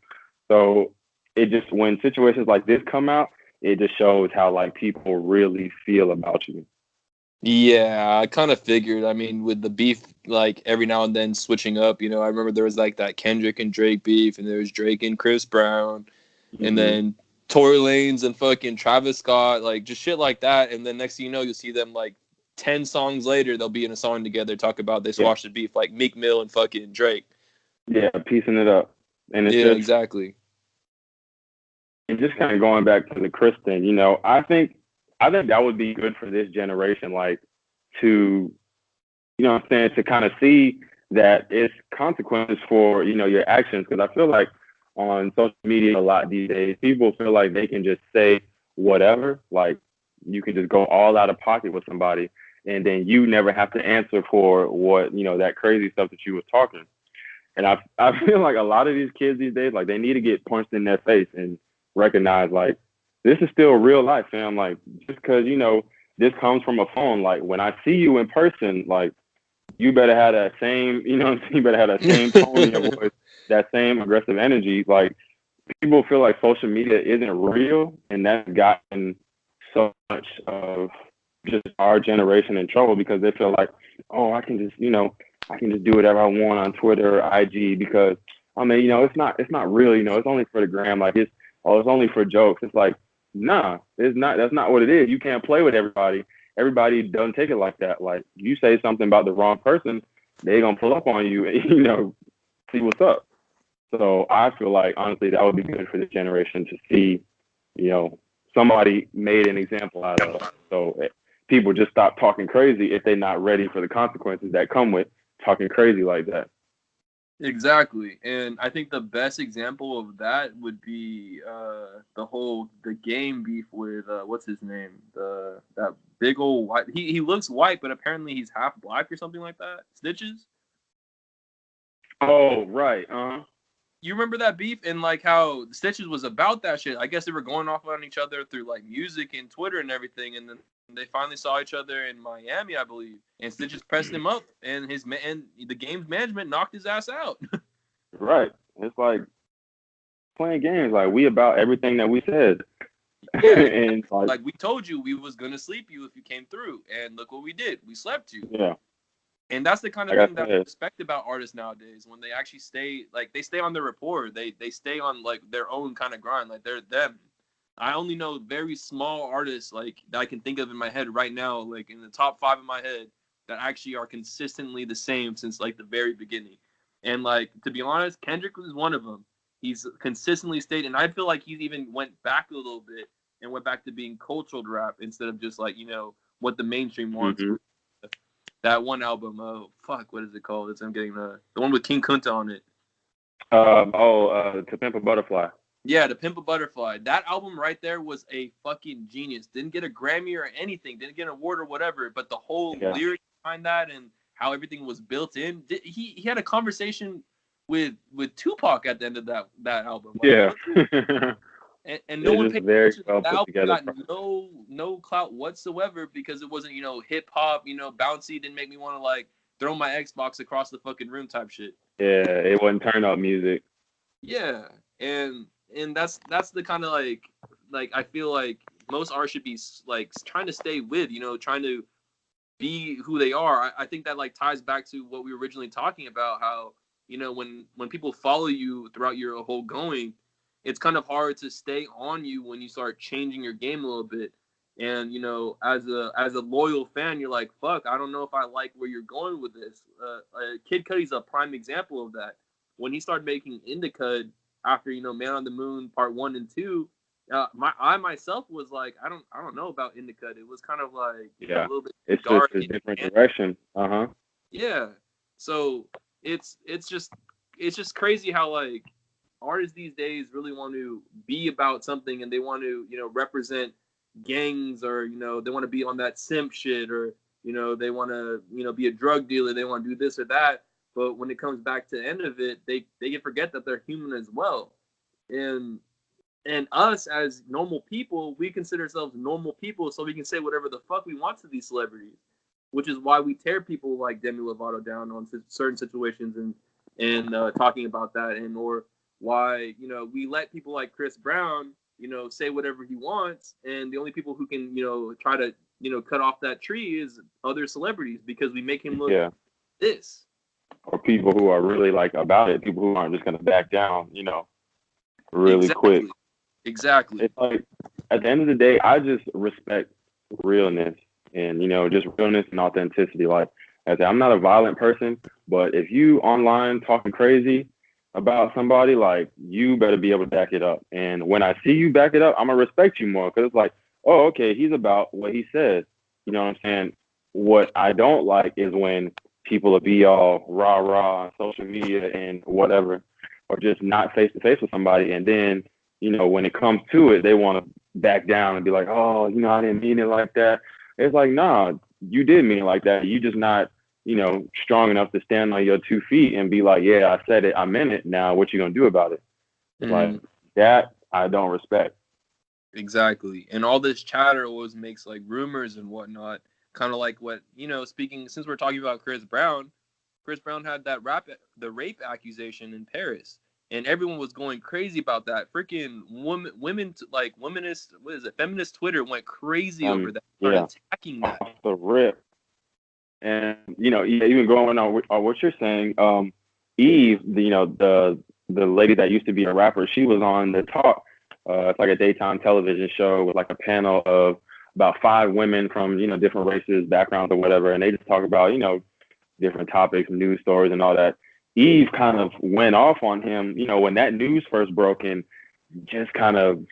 So it just, when situations like this come out, it just shows how, like, people really feel about you. Yeah, I kind of figured. I mean, with the beef, like, every now and then switching up, I remember there was, like, that Kendrick and Drake beef, and there was Drake and Chris Brown, and then Tory Lanez and fucking Travis Scott, like, just shit like that. And then next thing you know, you'll see them, like, 10 songs later, they'll be in a song together, talk about they squashed the beef, like Meek Mill and fucking Drake. Yeah, piecing it up. And it's exactly. And just kind of going back to the Chris thing, I think that would be good for this generation, like, to, what I'm saying, to kind of see that it's consequences for, your actions. Because I feel like on social media a lot these days. People feel like they can just say whatever, like you can just go all out of pocket with somebody, and then you never have to answer for what that crazy stuff that you was talking. And I feel like a lot of these kids these days, like they need to get punched in their face and recognize like this is still real life, fam. Like just because this comes from a phone, like when I see you in person, like you better have that same, you better have that same tone in your voice, that same aggressive energy. Like people feel like social media isn't real, and that's gotten so much of just our generation in trouble because they feel like, oh, I can just, I can just do whatever I want on Twitter or IG because I mean, it's not real, it's only for the gram. Like it's only for jokes. It's like, nah, it's not. That's not what it is. You can't play with everybody. Everybody doesn't take it like that. Like you say something about the wrong person, they gonna pull up on you and see what's up. So I feel like honestly that would be good for this generation to see, somebody made an example out of. So people just stop talking crazy if they're not ready for the consequences that come with talking crazy like that. Exactly, and I think the best example of that would be the game beef with what's his name, that big old white. He looks white, but apparently he's half black or something like that. Stitches. Oh right, You remember that beef and like how Stitches was about that shit? I guess they were going off on each other through like music and Twitter and everything, and then they finally saw each other in Miami, I believe. And Stitches pressed him up, and the game's management knocked his ass out. Right. It's like playing games. Like we about everything that we said. Yeah, and like we told you we was gonna sleep you if you came through, and look what we did. We slept you. Yeah. And that's the kind of thing that I respect about artists nowadays, when they actually stay on their rapport. They stay on like their own kind of grind. Like they're them. I only know very small artists like that I can think of in my head right now, like in the top 5 in my head, that actually are consistently the same since like the very beginning. And like to be honest, Kendrick was one of them. He's consistently stayed, and I feel like he's even went back a little bit and went back to being cultural rap instead of just like what the mainstream wants. Mm-hmm. That one album, what is it called? I'm getting the one with King Kunta on it. To Pimp a Butterfly. Yeah, To Pimp a Butterfly. That album right there was a fucking genius. Didn't get a Grammy or anything. Didn't get an award or whatever. But the whole lyric behind that and how everything was built in. He had a conversation with Tupac at the end of that album. Like, yeah. And no one paid attention. Well that album got no clout whatsoever because it wasn't, hip hop, bouncy, didn't make me want to like throw my Xbox across the fucking room type shit. Yeah, it wasn't turn up music. Yeah. And that's the kind of like I feel like most artists should be like trying to stay with, trying to be who they are. I think that like ties back to what we were originally talking about, how, when people follow you throughout your whole going, it's kind of hard to stay on you when you start changing your game a little bit. And, as a loyal fan, you're like, fuck, I don't know if I like where you're going with this. Kid Cudi's a prime example of that. When he started making Indica after, Man on the Moon Part 1 and 2, I myself was like, I don't know about Indica. It was kind of like a little bit dark. It's just a different direction. Yeah. So it's just crazy how like artists these days really want to be about something, and they want to represent gangs, or they want to be on that simp shit, or they want to be a drug dealer, they want to do this or that. But when it comes back to the end of it, they forget that they're human as well. And us as normal people, we consider ourselves normal people, so we can say whatever the fuck we want to these celebrities, which is why we tear people like Demi Lovato down on certain situations and talking about that, and or why we let people like Chris Brown say whatever he wants, and the only people who can try to cut off that tree is other celebrities, because we make him look this. Or people who are really like about it, people who aren't just gonna back down, really quick. Exactly. It's like at the end of the day, I just respect realness and just realness and authenticity. Like I said, I'm not a violent person, but if you online talking crazy about somebody, like you better be able to back it up. And when I see you back it up, I'm gonna respect you more, because it's like, oh, okay, he's about what he says. You know what I'm saying? What I don't like is when people will be all rah rah on social media and whatever. or just not face to face with somebody, and then when it comes to it, they want to back down and be like, oh, I didn't mean it like that. It's like, nah, you did mean it like that. You just not strong enough to stand on your 2 feet and be like, yeah, I said it, I meant it. Now what you gonna do about it? Like that, I don't respect. Exactly. And all this chatter always makes like rumors and whatnot. Kind of like what, speaking, since we're talking about Chris Brown had that the rape accusation in Paris. And everyone was going crazy about that. Freaking womenist, what is it? Feminist Twitter went crazy over that. Started attacking that. Off the rip. And, even going on what you're saying, Eve, the lady that used to be a rapper, she was on The Talk. It's like a daytime television show with like a panel of about 5 women from, different races, backgrounds, or whatever. And they just talk about, different topics, news stories, and all that. Eve kind of went off on him, when that news first broke, and just kind of,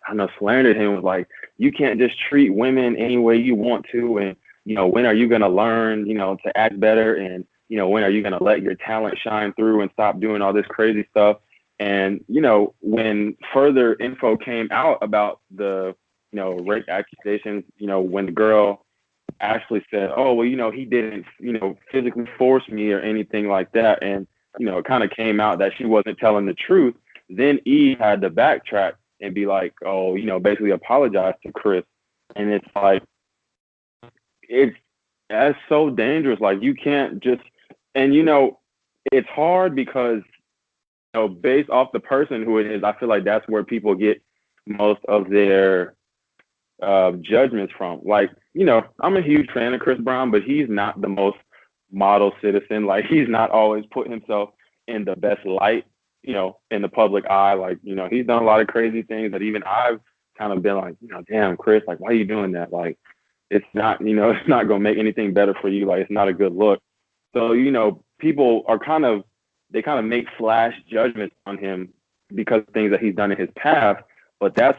I don't know, slandered him. Was like, you can't just treat women any way you want to, and when are you gonna learn, to act better, and when are you gonna let your talent shine through and stop doing all this crazy stuff? And when further info came out about the rape accusations, when the girl actually said, oh, well, he didn't, physically force me or anything like that. And, it kind of came out that she wasn't telling the truth. Then Eve had to backtrack and be like, oh, basically apologize to Chris. And it's like, that's so dangerous. Like, you can't just, and, it's hard because, based off the person who it is, I feel like that's where people get most of their judgments from. Like, I'm a huge fan of Chris Brown, but he's not the most model citizen. Like, he's not always put himself in the best light, in the public eye. Like, he's done a lot of crazy things that even I've kind of been like, damn, Chris, like, why are you doing that? Like, it's not, it's not going to make anything better for you. Like, it's not a good look. So, people are they kind of make flash judgments on him because of things that he's done in his past. But that's,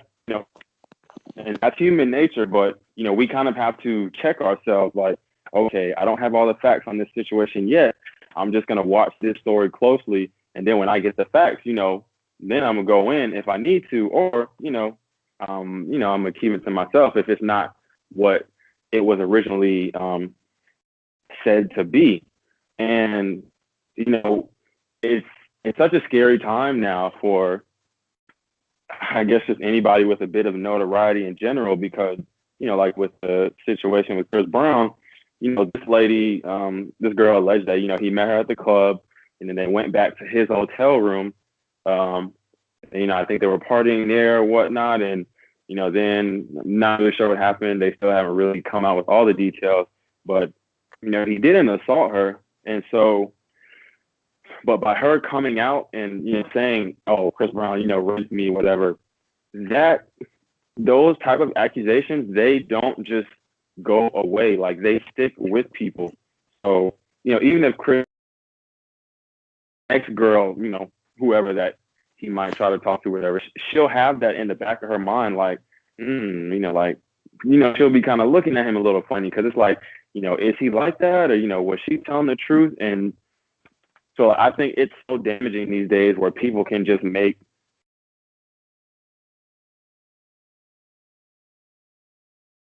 and that's human nature, but we kind of have to check ourselves. Like, okay, I don't have all the facts on this situation yet. I'm just gonna watch this story closely, and then when I get the facts, then I'm gonna go in if I need to, or I'm gonna keep it to myself if it's not what it was originally said to be. And it's such a scary time now for, I guess, just anybody with a bit of notoriety in general, because, like with the situation with Chris Brown, this lady, this girl alleged that, he met her at the club, and then they went back to his hotel room. And, I think they were partying there or whatnot. And, then I'm not really sure what happened. They still haven't really come out with all the details, but, he didn't assault her. And so, but by her coming out and saying, "Oh, Chris Brown, raped me," whatever, those type of accusations, they don't just go away. Like, they stick with people. So even if Chris, next girl, whoever that he might try to talk to, whatever, she'll have that in the back of her mind, like, she'll be kind of looking at him a little funny, because it's like, is he like that, or was she telling the truth? And so I think it's so damaging these days where people can just make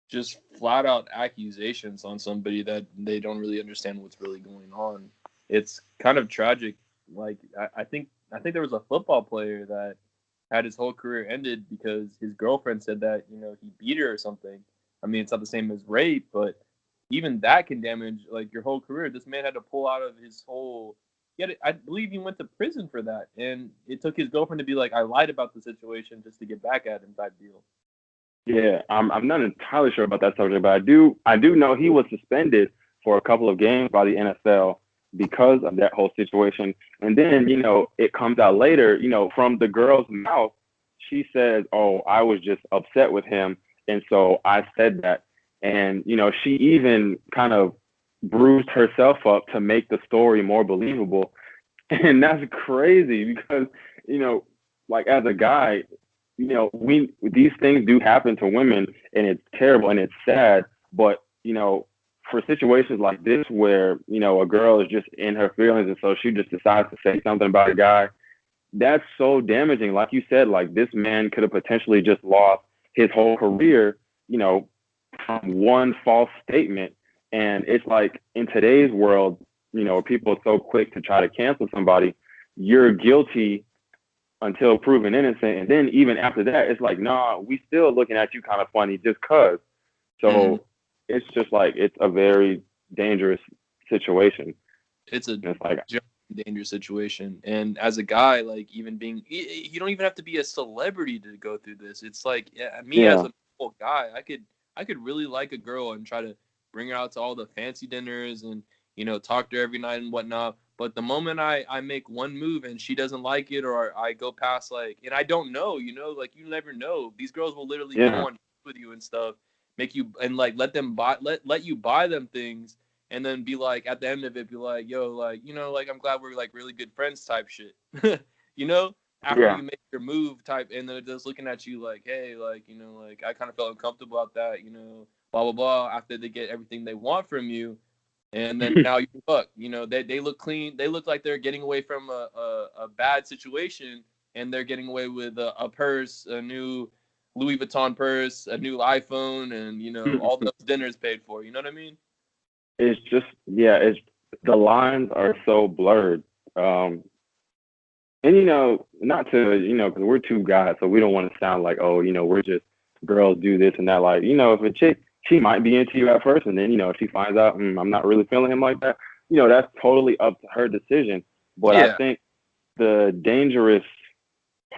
just flat out accusations on somebody that they don't really understand what's really going on. It's kind of tragic. Like, I think there was a football player that had his whole career ended because his girlfriend said that, he beat her or something. I mean, it's not the same as rape, but even that can damage like your whole career. This man had to pull out of his whole. I believe he went to prison for that, and it took his girlfriend to be like, "I lied about the situation just to get back at him," type deal. Yeah, I'm not entirely sure about that subject, but I do know he was suspended for a couple of games by the NFL because of that whole situation. And then, it comes out later, from the girl's mouth, she says, "Oh, I was just upset with him, and so I said that." And, she even kind of bruised herself up to make the story more believable. And that's crazy because, like, as a guy, these things do happen to women, and it's terrible and it's sad. But, for situations like this where, a girl is just in her feelings, and so she just decides to say something about a guy, that's so damaging. Like you said, like this man could have potentially just lost his whole career, you know, from one false statement. And it's like in today's world, you know, people are so quick to try to cancel somebody. You're guilty until proven innocent. And then even after that, it's like, nah, we still looking at you kind of funny just cause. Mhm. So it's just like it's a very dangerous situation. It's a And it's like, dangerous situation. And as a guy, like even being, you don't even have to be a celebrity to go through this. It's like me as yeah, a normal guy, I could really like a girl and try to bring her out to all the fancy dinners and talk to her every night and whatnot. But the moment I make one move and she doesn't like it, or I go past like, and I don't know, like you never know. These girls will literally go yeah, on with you and stuff, make you and like let you buy them things, and then be like at the end of it, be like, yo, like like I'm glad we're like really good friends type shit. you know, After yeah. you make your move type, and then they're just looking at you like, hey, like like I kind of felt uncomfortable about that, blah blah blah. After they get everything they want from you, and then now you fuck, they look clean, they look like they're getting away from a bad situation, and they're getting away with a purse, a new Louis Vuitton purse, a new iPhone, and all those dinners paid for. You know what I mean? It's just, yeah, it's the lines are so blurred. Um, and not to, because we're two guys, so we don't want to sound like, oh, we're just girls do this and that. Like, if a chick, she might be into you at first, and then, if she finds out, I'm not really feeling him like that, that's totally up to her decision. But I Yeah. think the dangerous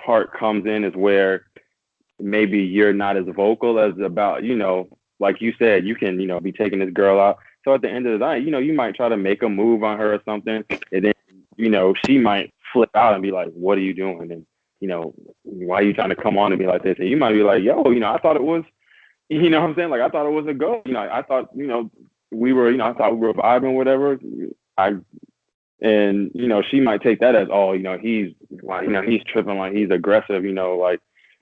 part comes in is where maybe you're not as vocal as about, like you said, you can, be taking this girl out. So at the end of the night, you might try to make a move on her or something, and then, she might flip out and be like, "What are you doing?" And why are you trying to come on to me like this? And you might be like, "Yo, I thought it was, what I'm saying? Like I thought it was a go. I thought, we were, I thought we were vibing, whatever. I and she might take that as, oh, he's like, he's tripping, like he's aggressive, like,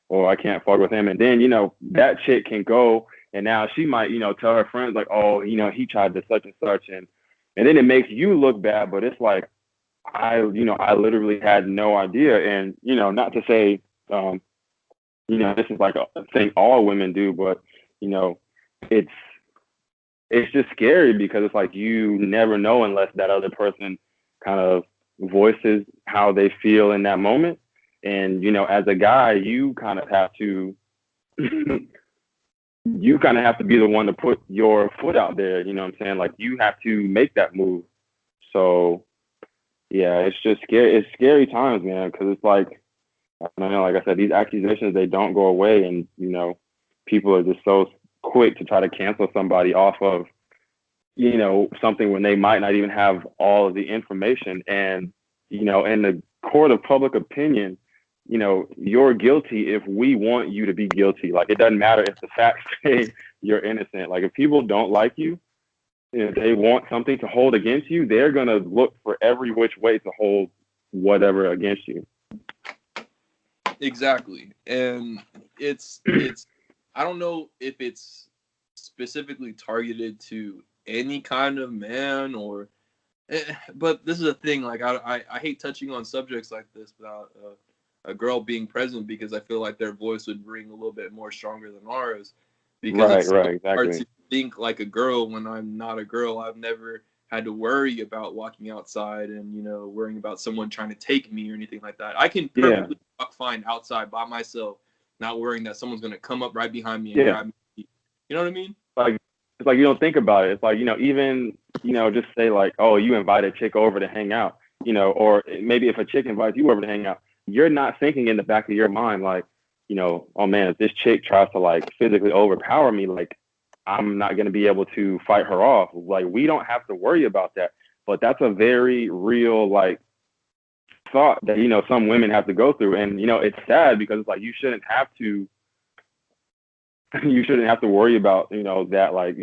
or I can't fuck with him. And then that chick can go, and now she might tell her friends like, oh, he tried to such and such, and then it makes you look bad. But it's like I literally had no idea, and not to say this is like a thing all women do, but it's it's just scary because it's like you never know unless that other person kind of voices how they feel in that moment. And as a guy, you kind of have to be the one to put your foot out there. You know what I'm saying? Like you have to make that move. So yeah, it's just scary. It's scary times, man, because it's like I don't know. Like I said, these accusations they don't go away, and people are just so quick to try to cancel somebody off of something when they might not even have all of the information. And, in the court of public opinion, you're guilty if we want you to be guilty. Like, it doesn't matter if the facts say you're innocent. Like, if people don't like you, if they want something to hold against you, they're going to look for every which way to hold whatever against you. Exactly. And it's I don't know if it's specifically targeted to any kind of man but this is a thing, like I hate touching on subjects like this without a girl being present, because I feel like their voice would ring a little bit more stronger than ours, because Right, it's so hard exactly. to think like a girl when I'm not a girl. I've never had to worry about walking outside and worrying about someone trying to take me or anything like that. I can Yeah, perfectly walk fine outside by myself, not worrying that someone's going to come up right behind me and yeah. grab me. You know what I mean? Like, it's like you don't think about it. It's like, even, just say like, oh, you invite a chick over to hang out, or maybe if a chick invites you over to hang out, you're not thinking in the back of your mind, like, oh man, if this chick tries to like physically overpower me, like I'm not going to be able to fight her off. Like, we don't have to worry about that. But that's a very real, like, thought that, some women have to go through. And, it's sad because it's like, you shouldn't have to worry about that, like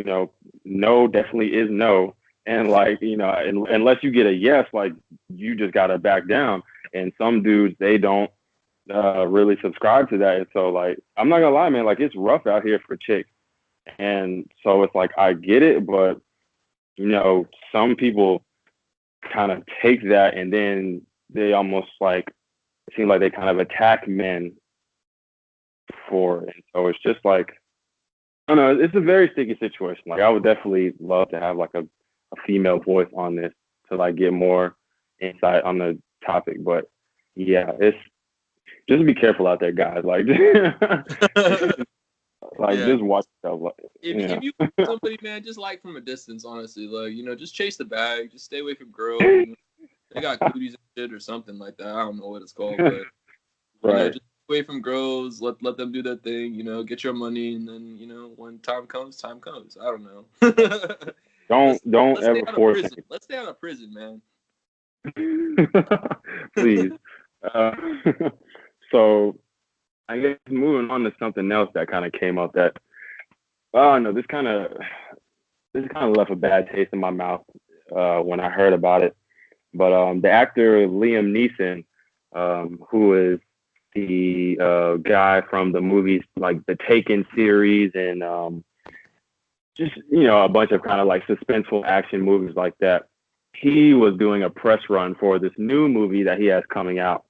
no definitely is no, and like unless you get a yes, like you just gotta back down. And some dudes, they don't really subscribe to that, and so like I'm not gonna lie, man, like it's rough out here for chicks. And so it's like I get it, but some people kind of take that and then they almost like it seems like they kind of attack men for it. And so it's just like, I don't know, it's a very sticky situation. Like I would definitely love to have like a female voice on this to like get more insight on the topic. But yeah, it's just be careful out there, guys. Like, like Yeah. just watch yourself. Like, If you somebody, man, just like from a distance, honestly, like, you know, just chase the bag, just stay away from girls. You know, they got cooties and shit or something like that. I don't know what it's called, but you know, right. just away from girls, let them do their thing, you know, get your money, and then, you know, when time comes, time comes. I don't know. Don't let's stay ever out of force prison. Let's stay out of prison, man. it. Please. Uh, so I guess moving on to something else that kind of came up that, oh no, this kind of left a bad taste in my mouth when I heard about it. But the actor Liam Neeson, who is the guy from the movies like the Taken series and just a bunch of kind of like suspenseful action movies like that. He was doing a press run for this new movie that he has coming out,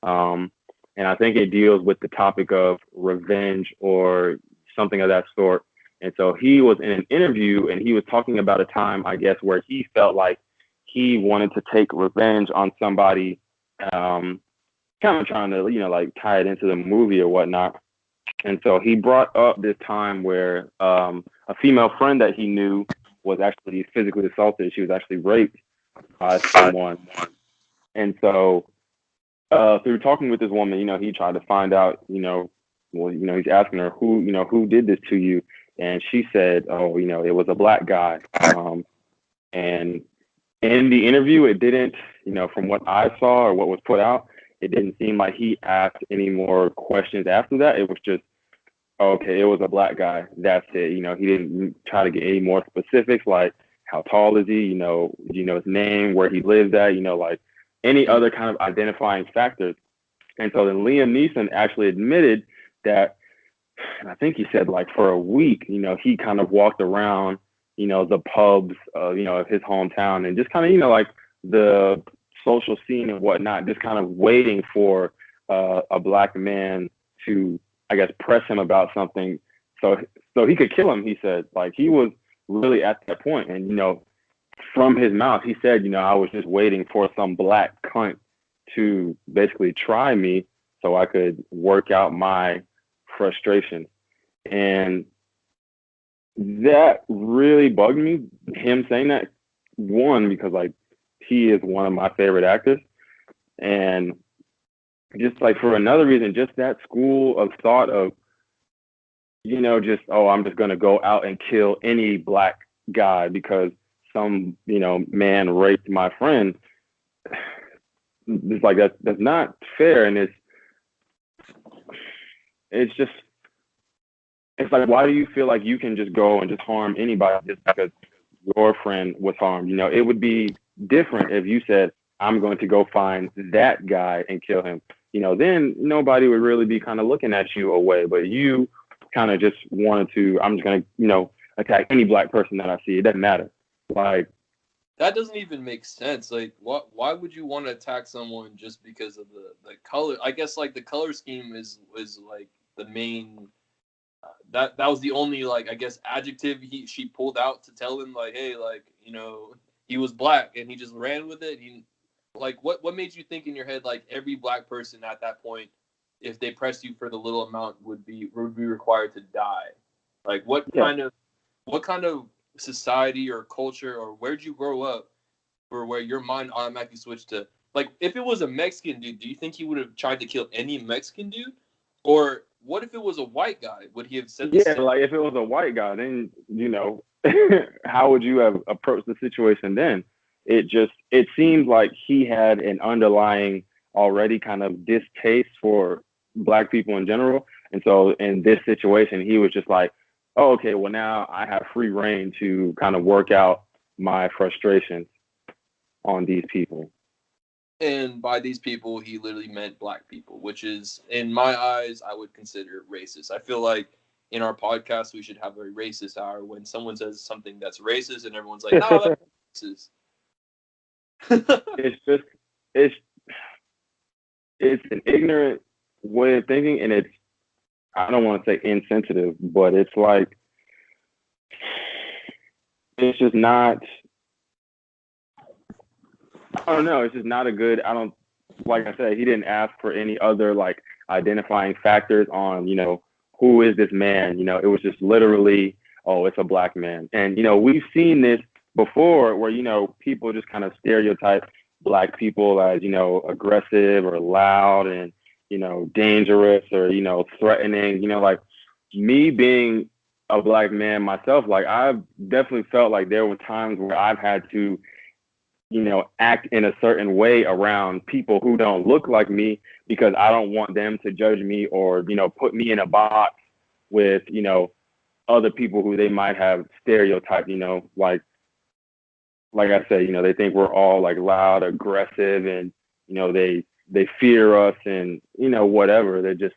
and I think it deals with the topic of revenge or something of that sort. And so he was in an interview and he was talking about a time, I guess, where he felt like he wanted to take revenge on somebody, kind of trying to, like tie it into the movie or whatnot. And so he brought up this time where a female friend that he knew was actually physically assaulted. She was actually raped by someone. And so through talking with this woman, he tried to find out, he's asking her who did this to you. And she said, oh, it was a black guy. And in the interview, it didn't, from what I saw or what was put out, it didn't seem like he asked any more questions after that. It was just, okay, it was a black guy. That's it. He didn't try to get any more specifics, like how tall is he? His name, where he lives at. Like any other kind of identifying factors. And so then Liam Neeson actually admitted that, I think he said like for a week, he kind of walked around, the pubs, of his hometown and just kind of, like the social scene and whatnot, just kind of waiting for a black man to, I guess, press him about something, so he could kill him. He said, like he was really at that point, and from his mouth, he said, I was just waiting for some black cunt to basically try me so I could work out my frustration, and that really bugged me. Him saying that, one, because like he is one of my favorite actors, and just like for another reason, just that school of thought of, just, oh, I'm just going to go out and kill any black guy because some, man raped my friend. It's like that's not fair. And it's just, it's like, why do you feel like you can just go and just harm anybody just because your friend was harmed? It would be different if you said, I'm going to go find that guy and kill him. Then nobody would really be kind of looking at you away. But you kind of just wanted to, I'm just going to, attack any black person that I see. It doesn't matter. Like, that doesn't even make sense. Like, why would you want to attack someone just because of the color? I guess like the color scheme is like the main. That was the only, like, I guess, adjective she pulled out to tell him, like, hey, like, he was black, and he just ran with it. Like, what made you think in your head like every black person at that point, if they pressed you for the little amount, would be required to die? Like, what kind of society or culture, or where'd you grow up, or where your mind automatically switched to, like, if it was a Mexican dude, do you think he would have tried to kill any Mexican dude? Or what if it was a white guy? Would he have said the yeah, same? like if it was a white guy, then, how would you have approached the situation then? It seems like he had an underlying already kind of distaste for black people in general. And so in this situation, he was just like, oh, okay, well, now I have free reign to kind of work out my frustrations on these people. And by these people, he literally meant black people, which is, in my eyes, I would consider racist. I feel like in our podcast, we should have a racist hour when someone says something that's racist and everyone's like, no, that's racist. It's just, it's it's an ignorant way of thinking, and it's, I don't want to say insensitive, but it's like, it's just not, I don't know, it's just not a good, I don't, like I said, he didn't ask for any other like identifying factors on, who is this man? It was just literally, oh, it's a black man. And, we've seen this before where, people just kind of stereotype black people as, aggressive or loud and, dangerous or, threatening, like me being a black man myself, like I've definitely felt like there were times where I've had to, act in a certain way around people who don't look like me because I don't want them to judge me or, put me in a box with, other people who they might have stereotyped, like I said, they think we're all like loud, aggressive, and, they fear us and, whatever. They're just,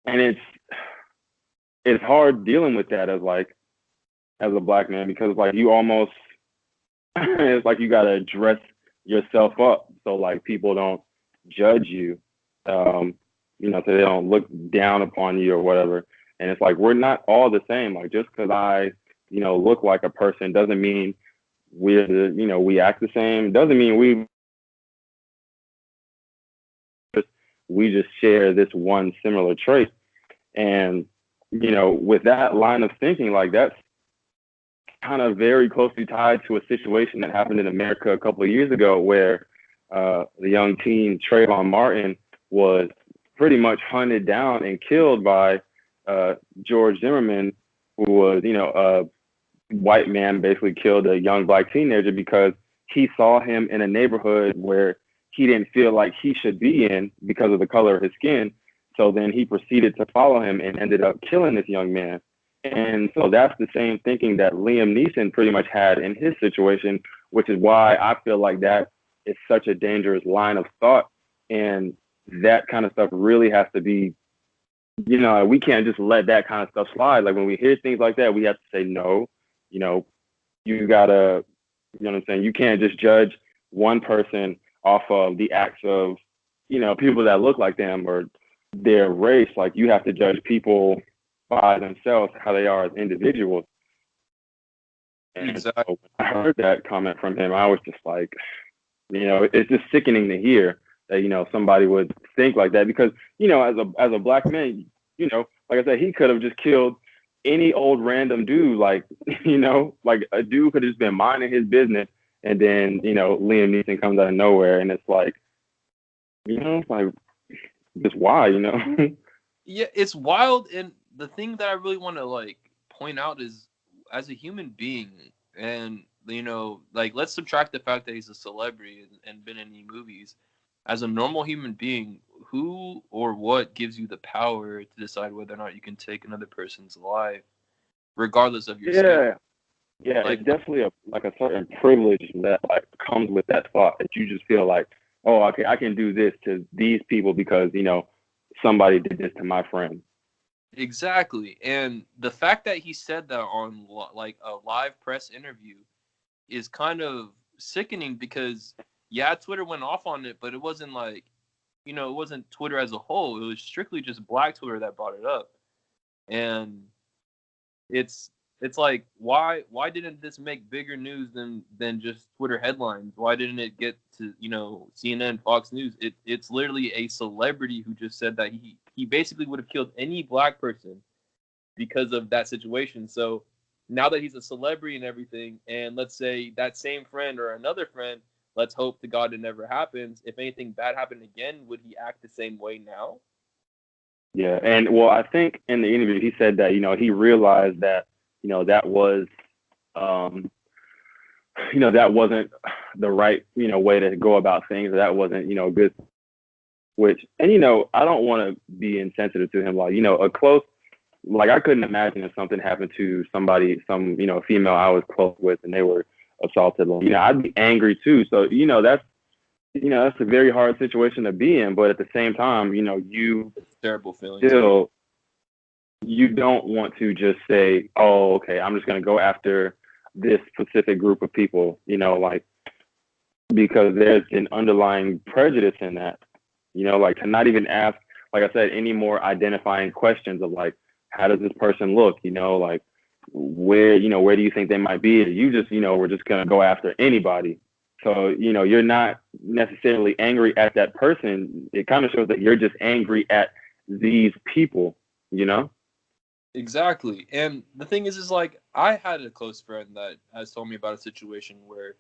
and it's hard dealing with that as a black man because like you almost, it's like you got to dress yourself up so like people don't judge you, so they don't look down upon you or whatever. And it's like we're not all the same. Like just because I, look like a person doesn't mean we're we act the same. Doesn't mean we just share this one similar trait. And with that line of thinking, like that's kind of very closely tied to a situation that happened in America a couple of years ago where the young teen Trayvon Martin was pretty much hunted down and killed by George Zimmerman, who was, a white man basically killed a young black teenager because he saw him in a neighborhood where he didn't feel like he should be in because of the color of his skin. So then he proceeded to follow him and ended up killing this young man. And so that's the same thinking that Liam Neeson pretty much had in his situation, which is why I feel like that is such a dangerous line of thought. And that kind of stuff really has to be, we can't just let that kind of stuff slide. Like when we hear things like that, we have to say, no, you gotta, what I'm saying? You can't just judge one person off of the acts of, people that look like them or their race. Like you have to judge people by themselves, how they are as individuals. And Exactly. so when I heard that comment from him, I was just like, it's just sickening to hear that, somebody would think like that because, as a black man, like I said, he could have just killed any old random dude, like, like a dude could have just been minding his business and then, Liam Neeson comes out of nowhere and it's like, like just why, Yeah, it's wild, and the thing that I really want to like point out is, as a human being, and like let's subtract the fact that he's a celebrity and been in any movies. As a normal human being, who or what gives you the power to decide whether or not you can take another person's life, regardless of your skin? Yeah. Yeah, Like, it's definitely a certain privilege that like comes with that thought that you just feel like, oh, okay, I can do this to these people because somebody did this to my friend. exactly, and the fact that he said that on like a live press interview is kind of sickening because yeah, Twitter went off on it, but it wasn't like, it wasn't Twitter as a whole. It was strictly just Black Twitter that brought it up, and it's like why didn't this make bigger news than just Twitter headlines? Why didn't it get to CNN, Fox News? It's literally a celebrity who just said that he basically would have killed any black person because of that situation. So now that he's a celebrity and everything, and let's say that same friend or another friend, let's hope to God it never happens. If anything bad happened again, would he act the same way now? Yeah, and well, I think in the interview he said that he realized that that was that wasn't the right way to go about things. That wasn't good. Which and I don't want to be insensitive to him. Like a close, like I couldn't imagine if something happened to somebody, some female I was close with, and they were assaulted. I'd be angry too. So that's a very hard situation to be in. But at the same time, you Terrible feeling. still you don't want to just say, oh, okay, I'm just going to go after this specific group of people, like because there's an underlying prejudice in that. You know, like to not even ask, like I said, any more identifying questions of like, how does this person look? You know, like where do you think they might be? You just, we're just gonna go after anybody. So, you're not necessarily angry at that person. It kind of shows that you're just angry at these people, you know? Exactly. And the thing is like I had a close friend that has told me about a situation where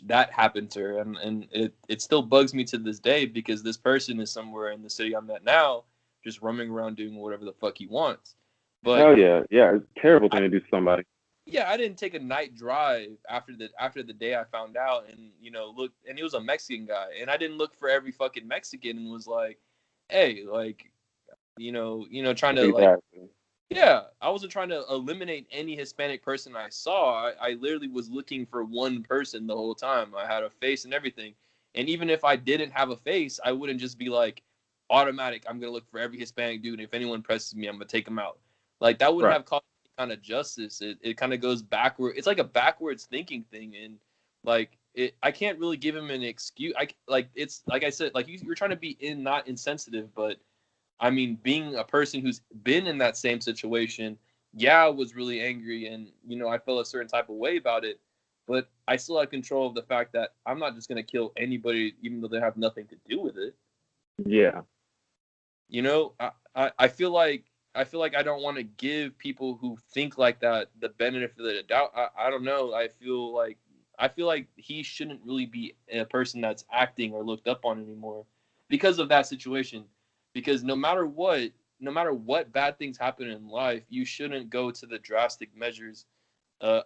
that happened to her, and it still bugs me to this day because this person is somewhere in the city I'm at now, just roaming around doing whatever the fuck he wants. But Hell yeah. Yeah. It's a terrible I, thing to do to somebody. yeah, I didn't take a night drive after the day I found out, and look, and he was a Mexican guy, and I didn't look for every fucking Mexican and was like, hey, like, trying to like, Exactly. yeah, I wasn't trying to eliminate any Hispanic person I saw. I literally was looking for one person the whole time. I had a face and everything. And even if I didn't have a face, I wouldn't just be like automatic. I'm going to look for every Hispanic dude. If anyone presses me, I'm going to take them out. Like that wouldn't Right. have caused any kind of justice. It kind of goes backward. It's like a backwards thinking thing. And like, I can't really give him an excuse. It's like I said, like you're trying to be not insensitive, but I mean, being a person who's been in that same situation, yeah, I was really angry and, I felt a certain type of way about it. But I still have control of the fact that I'm not just going to kill anybody, even though they have nothing to do with it. Yeah. I feel like I don't want to give people who think like that the benefit of the doubt. I don't know. I feel like he shouldn't really be a person that's acting or looked up on anymore because of that situation. Because no matter what bad things happen in life, you shouldn't go to the drastic measures.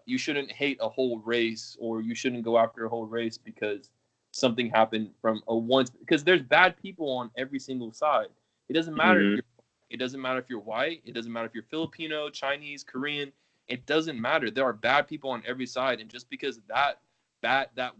You shouldn't hate a whole race, or you shouldn't go after a whole race because something happened from a once. Because there's bad people on every single side. It doesn't matter if Hmm. it doesn't matter if you're white. It doesn't matter if you're Filipino, Chinese, Korean. It doesn't matter. There are bad people on every side, and just because that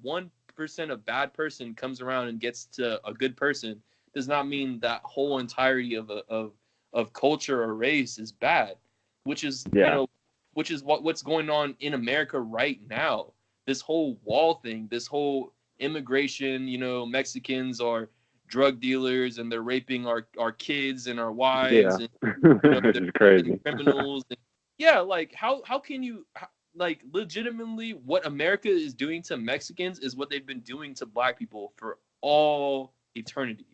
1% of bad person comes around and gets to a good person does not mean that whole entirety of culture or race is bad, which is Yeah. what's going on in America right now. This whole wall thing, this whole immigration, Mexicans are drug dealers and they're raping our kids and our wives, Yeah. and This they're is and crazy. criminals. And, yeah, like how can you like legitimately what America is doing to Mexicans is what they've been doing to black people for all eternity.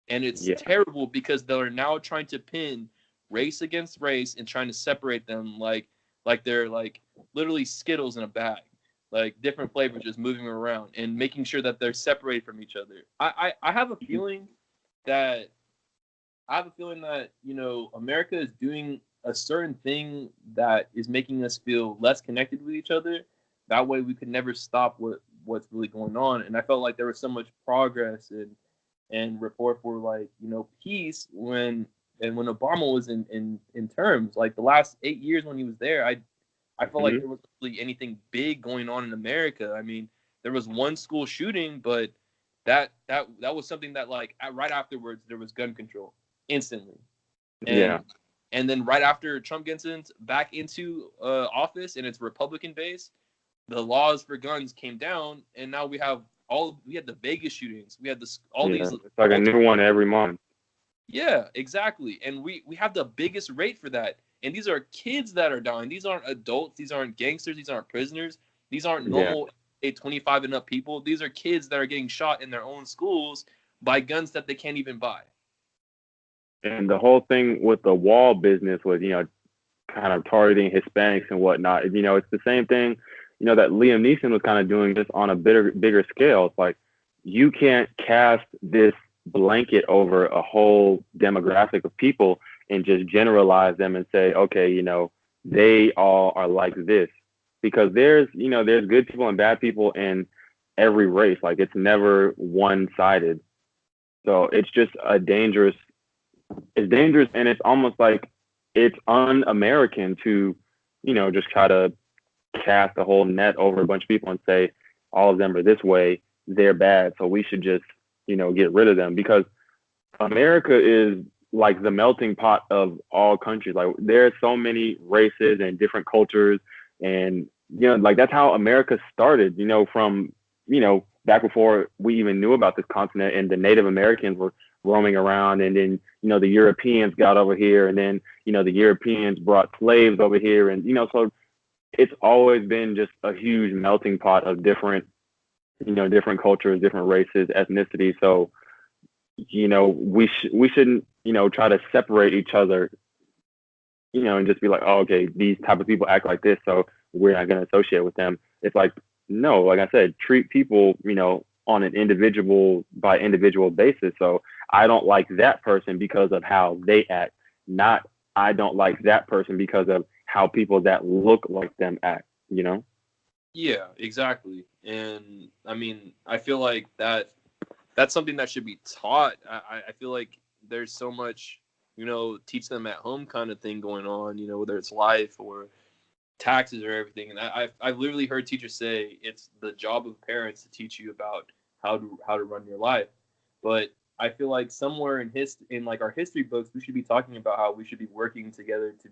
And it's Yeah. terrible because they're now trying to pin race against race and trying to separate them like they're like literally Skittles in a bag, like different flavors just moving around and making sure that they're separated from each other. I have a feeling that America is doing a certain thing that is making us feel less connected with each other. That way, we could never stop what's really going on. And I felt like there was so much progress and rapport for like peace when Obama was in terms. Like the last 8 years when he was there, I felt like Hmm. there wasn't really anything big going on in America. I mean, there was one school shooting, but that was something that like right afterwards there was gun control instantly, Yeah. and then right after Trump gets back into office and it's Republican based, the laws for guns came down, and now we had the Vegas shootings, we had all Yeah. these It's like a multiple. new one every month. Yeah, exactly. And we have the biggest rate for that. And these are kids that are dying. These aren't adults. These aren't gangsters. These aren't prisoners. These aren't Yeah. normal 25 and up people. These are kids that are getting shot in their own schools by guns that they can't even buy. And the whole thing with the wall business was, kind of targeting Hispanics and whatnot. It's the same thing, that Liam Neeson was kind of doing this on a bigger scale. It's like you can't cast this blanket over a whole demographic of people and just generalize them and say, okay, they all are like this, because there's good people and bad people in every race. Like it's never one sided. So it's dangerous, and it's almost like it's un-American to, just try to cast a whole net over a bunch of people and say all of them are this way, they're bad, so we should just, get rid of them, because America is like the melting pot of all countries. Like there's so many races and different cultures, and like that's how America started. From back before we even knew about this continent, and the Native Americans were roaming around, and then the Europeans got over here, and then the Europeans brought slaves over here, and so it's always been just a huge melting pot of different different cultures, different races, ethnicities. So we shouldn't try to separate each other, and just be like, oh, okay, these type of people act like this, so we're not going to associate with them. It's like, no, like I said, treat people on an individual by individual basis. So I don't like that person because of how they act, not I don't like that person because of how people that look like them act. Yeah, exactly. And I mean, I feel like that's something that should be taught. I feel like there's so much, teach them at home kind of thing going on, whether it's life or taxes or everything. And I've literally heard teachers say it's the job of parents to teach you about how to run your life. But I feel like somewhere in like our history books, we should be talking about how we should be working together to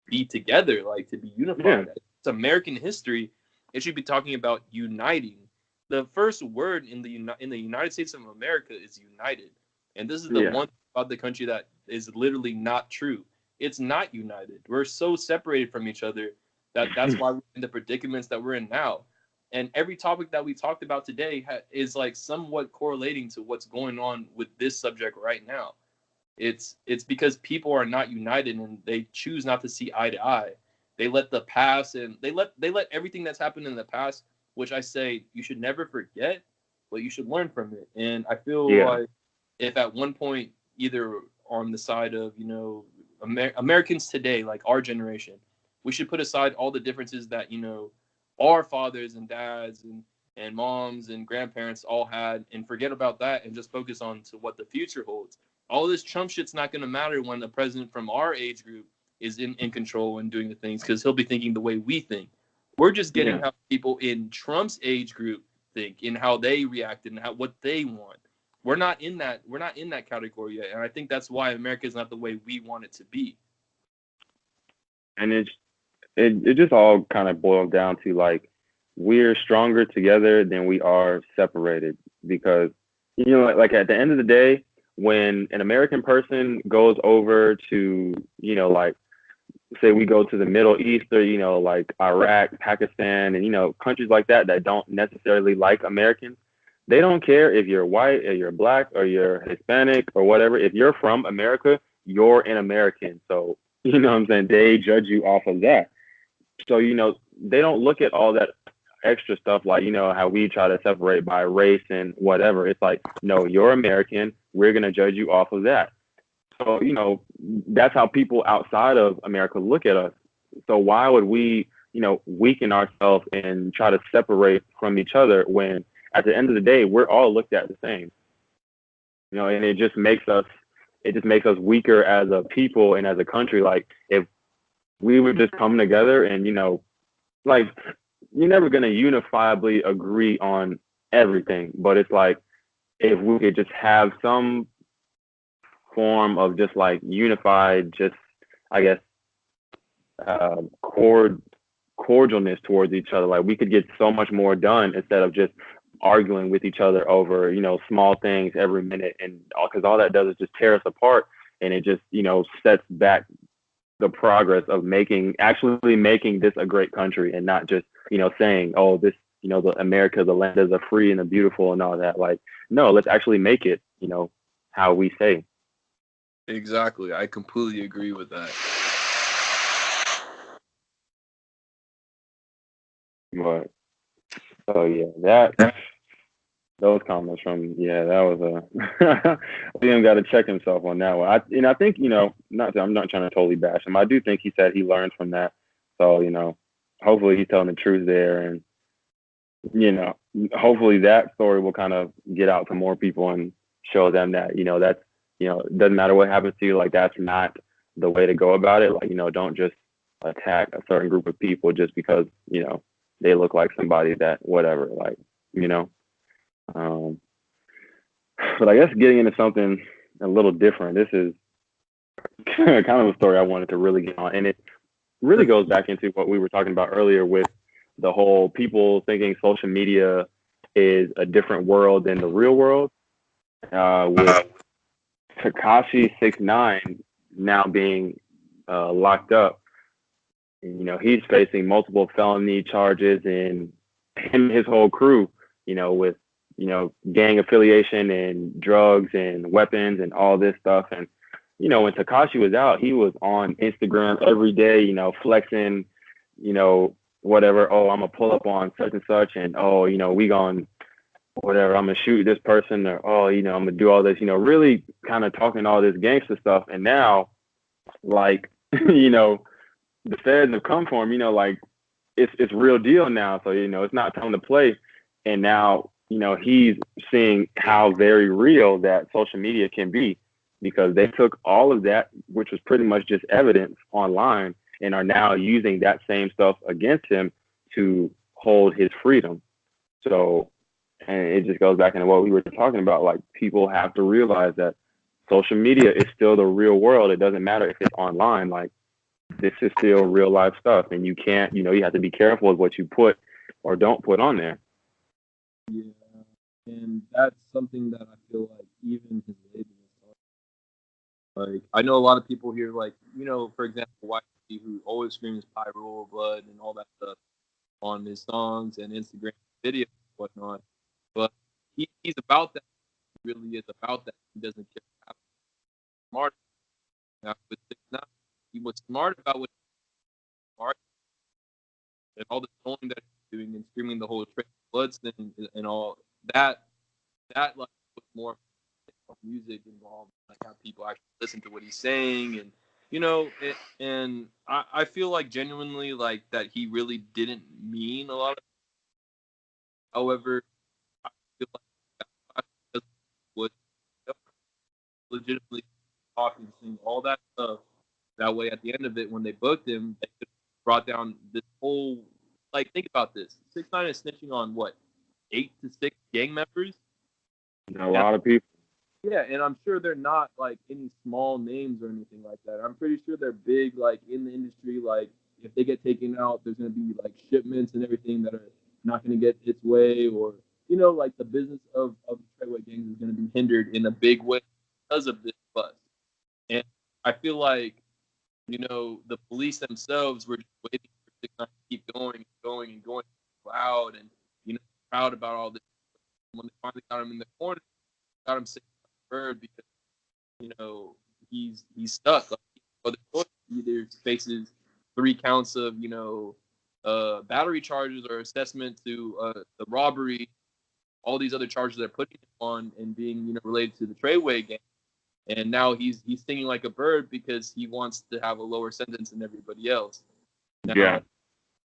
be together, like to be unified. Yeah. It's American history. It should be talking about uniting. The first word in the United States of America is united, and this is the Yeah. one thing about the country that is literally not true. It's not united. We're so separated from each other that's why we're in the predicaments that we're in now. And every topic that we talked about today is like somewhat correlating to what's going on with this subject right now. It's because people are not united and they choose not to see eye to eye. They let the past and they let everything that's happened in the past, which I say you should never forget, but you should learn from it. And I feel Yeah. like if at one point, either on the side of Americans today, like our generation, we should put aside all the differences that our fathers and dads and moms and grandparents all had, and forget about that and just focus on to what the future holds. All this Trump shit's not going to matter when the president from our age group is in control and doing the things, because he'll be thinking the way we think. We're just getting Yeah. how people in Trump's age group think and how they react and what they want. We're not in that category yet, and I think that's why America is not the way we want it to be. And it just all kind of boils down to like we're stronger together than we are separated, because like at the end of the day, when an American person goes over to like say we go to the Middle East, or like Iraq, Pakistan, and countries like that that don't necessarily like Americans, they don't care if you're white or you're black or you're Hispanic or whatever. If you're from America, you're an American. So what I'm saying, they judge you off of that. So they don't look at all that extra stuff, like how we try to separate by race and whatever. It's like, no, you're American, we're going to judge you off of that. So that's how people outside of America look at us. So why would we weaken ourselves and try to separate from each other, when at the end of the day we're all looked at the same? And it just makes us weaker as a people and as a country. Like, if we would just come together and like, you're never going to unifiably agree on everything, but it's like, if we could just have some form of just like unified, just, I guess, cordialness towards each other, like we could get so much more done instead of just arguing with each other over small things every minute, and because all that does is just tear us apart, and it just sets back the progress of actually making this a great country, and not just saying, oh, this the America, the land is a free and the beautiful and all that. Like, no, let's actually make it how we say. Exactly. I completely agree with that. But so yeah, those comments from, that was a Liam got to check himself on that one. I think not I'm not trying to totally bash him. I do think he said he learned from that. So hopefully he's telling the truth there, and hopefully that story will kind of get out to more people and show them that that's it doesn't matter what happens to you. Like, that's not the way to go about it. Like, don't just attack a certain group of people just because they look like somebody that whatever. Like, you know. Um, but I guess getting into something a little different, this is kind of a story I wanted to really get on. And it really goes back into what we were talking about earlier with the whole people thinking social media is a different world than the real world. with Takashi 6ix9ine now being locked up. He's facing multiple felony charges, and him and his whole crew, with gang affiliation and drugs and weapons and all this stuff. And when Takashi was out, he was on Instagram every day, flexing, whatever. Oh, I'm gonna pull up on such and such, and oh, we gonna whatever. I'm gonna shoot this person, or oh, I'm gonna do all this. Really kind of talking all this gangster stuff. And now, like, the feds have come for him. Like it's real deal now. So it's not time to play. And now he's seeing how very real that social media can be, because they took all of that, which was pretty much just evidence online, and are now using that same stuff against him to hold his freedom. So, and it just goes back into what we were talking about. Like, people have to realize that social media is still the real world. It doesn't matter if it's online. Like, this is still real life stuff, and you can't, you have to be careful of what you put or don't put on there. Yeah, and that's something that I feel like even his label is like. I know a lot of people here, like, for example, YC, who always screams Fibre blood and all that stuff on his songs and Instagram videos and whatnot. But he's about that. He really is about that. He doesn't care how smart. Now, with 6ix9ine, he was smart about what he was smart and all the trolling that he's doing and screaming the whole Trayvon Bloods thing and all that. That like was more music involved, like how people actually listen to what he's saying, and and I feel like genuinely like that he really didn't mean a lot of. However, I feel like that was legitimately talking, saying all that stuff. That way, at the end of it, when they booked him, they brought down this whole. Like, think about this: 6ix9ine is snitching on what, 8 to 6 gang members. A lot of people. Yeah, and I'm sure they're not like any small names or anything like that. I'm pretty sure they're big, like in the industry. Like, if they get taken out, there's gonna be like shipments and everything that are not gonna get its way, or like the business of the Treyway gangs is gonna be hindered in a big way because of this bust. And I feel like the police themselves were just waiting for 6ix9ine to keep going and going and going loud and proud about all this. When they finally got him in the corner, got him sick bird because he's stuck. Like, either faces 3 counts of battery charges or assessment to the robbery, all these other charges they're putting him on, and being related to the Treyway gang. And now he's singing like a bird because he wants to have a lower sentence than everybody else. Now, yeah.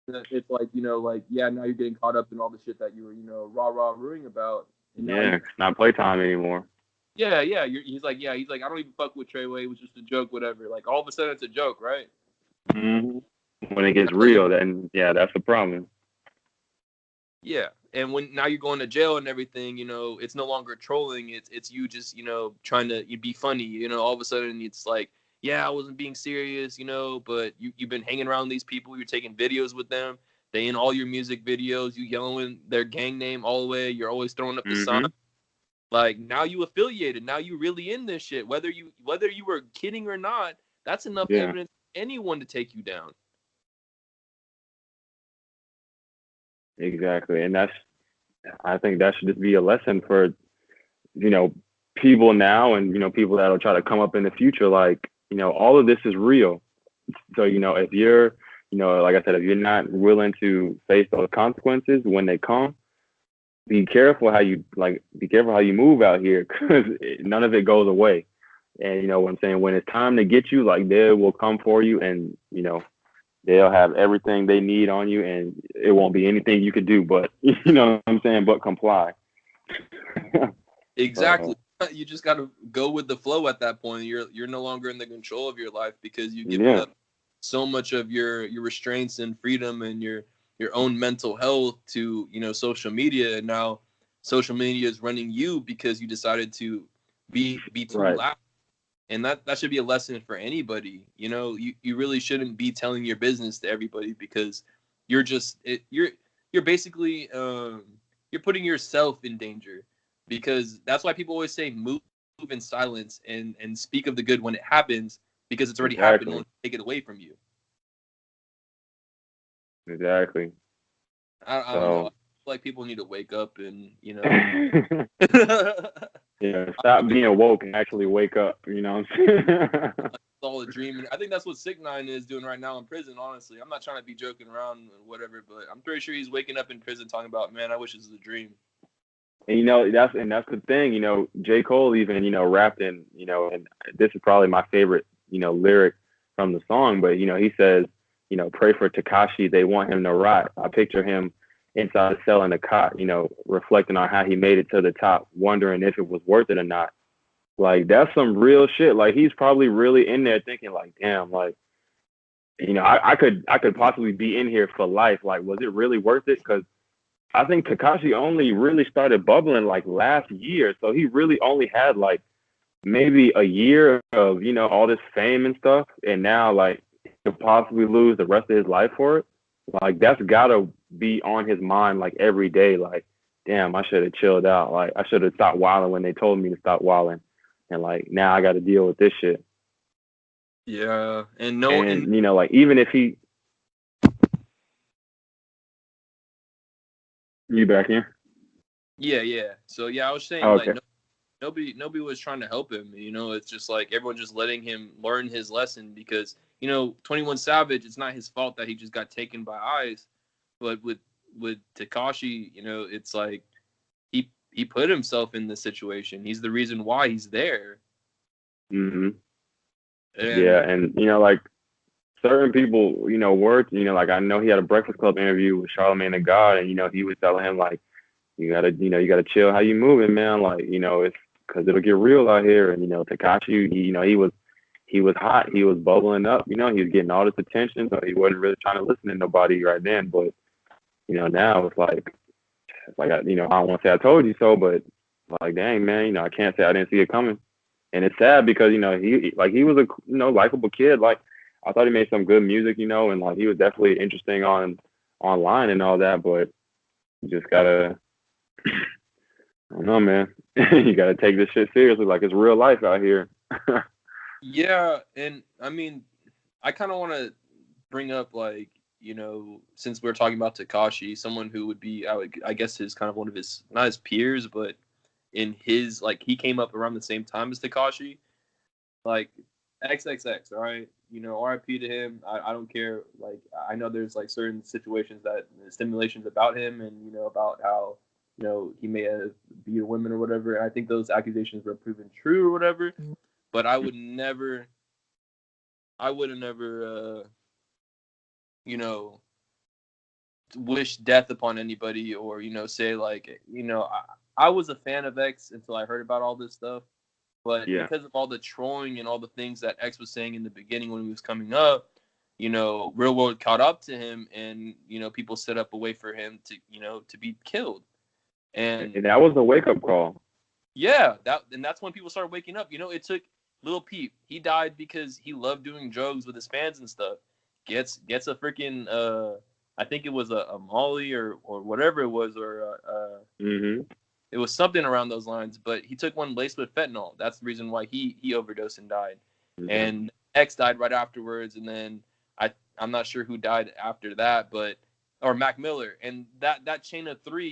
It's like now you're getting caught up in all the shit that you were rah-rah-rooing about. And yeah, it's not playtime anymore. Yeah. He's like, I don't even fuck with Treyway. It was just a joke, whatever. Like, all of a sudden, it's a joke, right? Mm-hmm. When it gets real, then that's the problem. Yeah, and when now you're going to jail and everything, it's no longer trolling. It's you just trying to be funny. All of a sudden it's like, I wasn't being serious, but you've been hanging around these people. You're taking videos with them. They in all your music videos. You yelling their gang name all the way. You're always throwing up the sign. Like, now you affiliated. Now you really in this shit. Whether you were kidding or not, that's enough evidence for anyone to take you down. Exactly. And I think that should just be a lesson for, people now, and, people that'll try to come up in the future. Like, all of this is real. So, if you're, like I said, if you're not willing to face those consequences when they come, be careful how you move out here, because none of it goes away. And what I'm saying, when it's time to get you, like, they will come for you, and they'll have everything they need on you, and it won't be anything you could do but what I'm saying, but comply. Exactly. You just got to go with the flow at that point. You're no longer in the control of your life because you've given up so much of your restraints and freedom and your own mental health to social media, and now social media is running you because you decided to be too loud. And that should be a lesson for anybody. You really shouldn't be telling your business to everybody, because you're basically you're putting yourself in danger. because that's why people always say move in silence and speak of the good when it happens, because it's already happened. No one can take it away from you. Exactly. I don't know. I feel like people need to wake up and, yeah, stop being woke and actually wake up. You know what I'm saying? It's all a dream. And I think that's what 6ix9ine is doing right now in prison, honestly. I'm not trying to be joking around or whatever, but I'm pretty sure he's waking up in prison talking about, man, I wish this was a dream. And that's the thing. J. Cole even rapped in and this is probably my favorite lyric from the song, but he says pray for Tekashi, they want him to rot. I picture him inside a cell in a cot, reflecting on how he made it to the top, wondering if it was worth it or not. Like that's some real shit. Like he's probably really in there thinking like, damn, like I could possibly be in here for life. Like was it really worth it? Because I think Tekashi only really started bubbling like last year. So he really only had like maybe a year of, all this fame and stuff. And now like he'll possibly lose the rest of his life for it. Like that's gotta be on his mind like every day. Like, damn, I should have chilled out. Like I should have stopped wilding when they told me to stop wilding. And like now I gotta deal with this shit. Yeah. And like even if he You back here? Yeah. So yeah, I was saying okay. like nobody was trying to help him. It's just like everyone just letting him learn his lesson because 21 Savage, it's not his fault that he just got taken by ICE, but with Tekashi, it's like he put himself in this situation. He's the reason why he's there. Mm-hmm. And like certain people, work, like I know he had a Breakfast Club interview with Charlamagne the God, and he was telling him like, you gotta chill how you moving, man. Like, it's because it'll get real out here. And Tekashi, he was hot, he was bubbling up, he was getting all this attention, so he wasn't really trying to listen to nobody right then. But now it's like I don't want to say I told you so, but like, dang, man, I can't say I didn't see it coming. And it's sad because he was a likable kid. Like I thought he made some good music, and like he was definitely interesting online and all that. But you just gotta, I don't know, man. You gotta take this shit seriously. Like it's real life out here. Yeah, and I mean, I kind of want to bring up like since we're talking about Tekashi, someone who would be I guess his kind of one of his, not his peers, but in his, like, he came up around the same time as Tekashi, like XXX, all right, RIP to him. I don't care. Like I know there's like certain situations that stimulations about him, and about how he may have beat a woman or whatever. And I think those accusations were proven true or whatever. But I would have never, wish death upon anybody, or say like I was a fan of X until I heard about all this stuff. But because of all the trolling and all the things that X was saying in the beginning when he was coming up, Real World caught up to him, and people set up a way for him to to be killed. And that was a wake up call. Yeah, that's when people started waking up. It took Lil Peep. He died because he loved doing drugs with his fans and stuff. Gets a freaking I think it was a Molly or whatever it was, or it was something around those lines. But he took one laced with fentanyl. That's the reason why he overdosed and died. Mm-hmm. And X died right afterwards, and then I'm not sure who died after that, or Mac Miller. And that chain of three,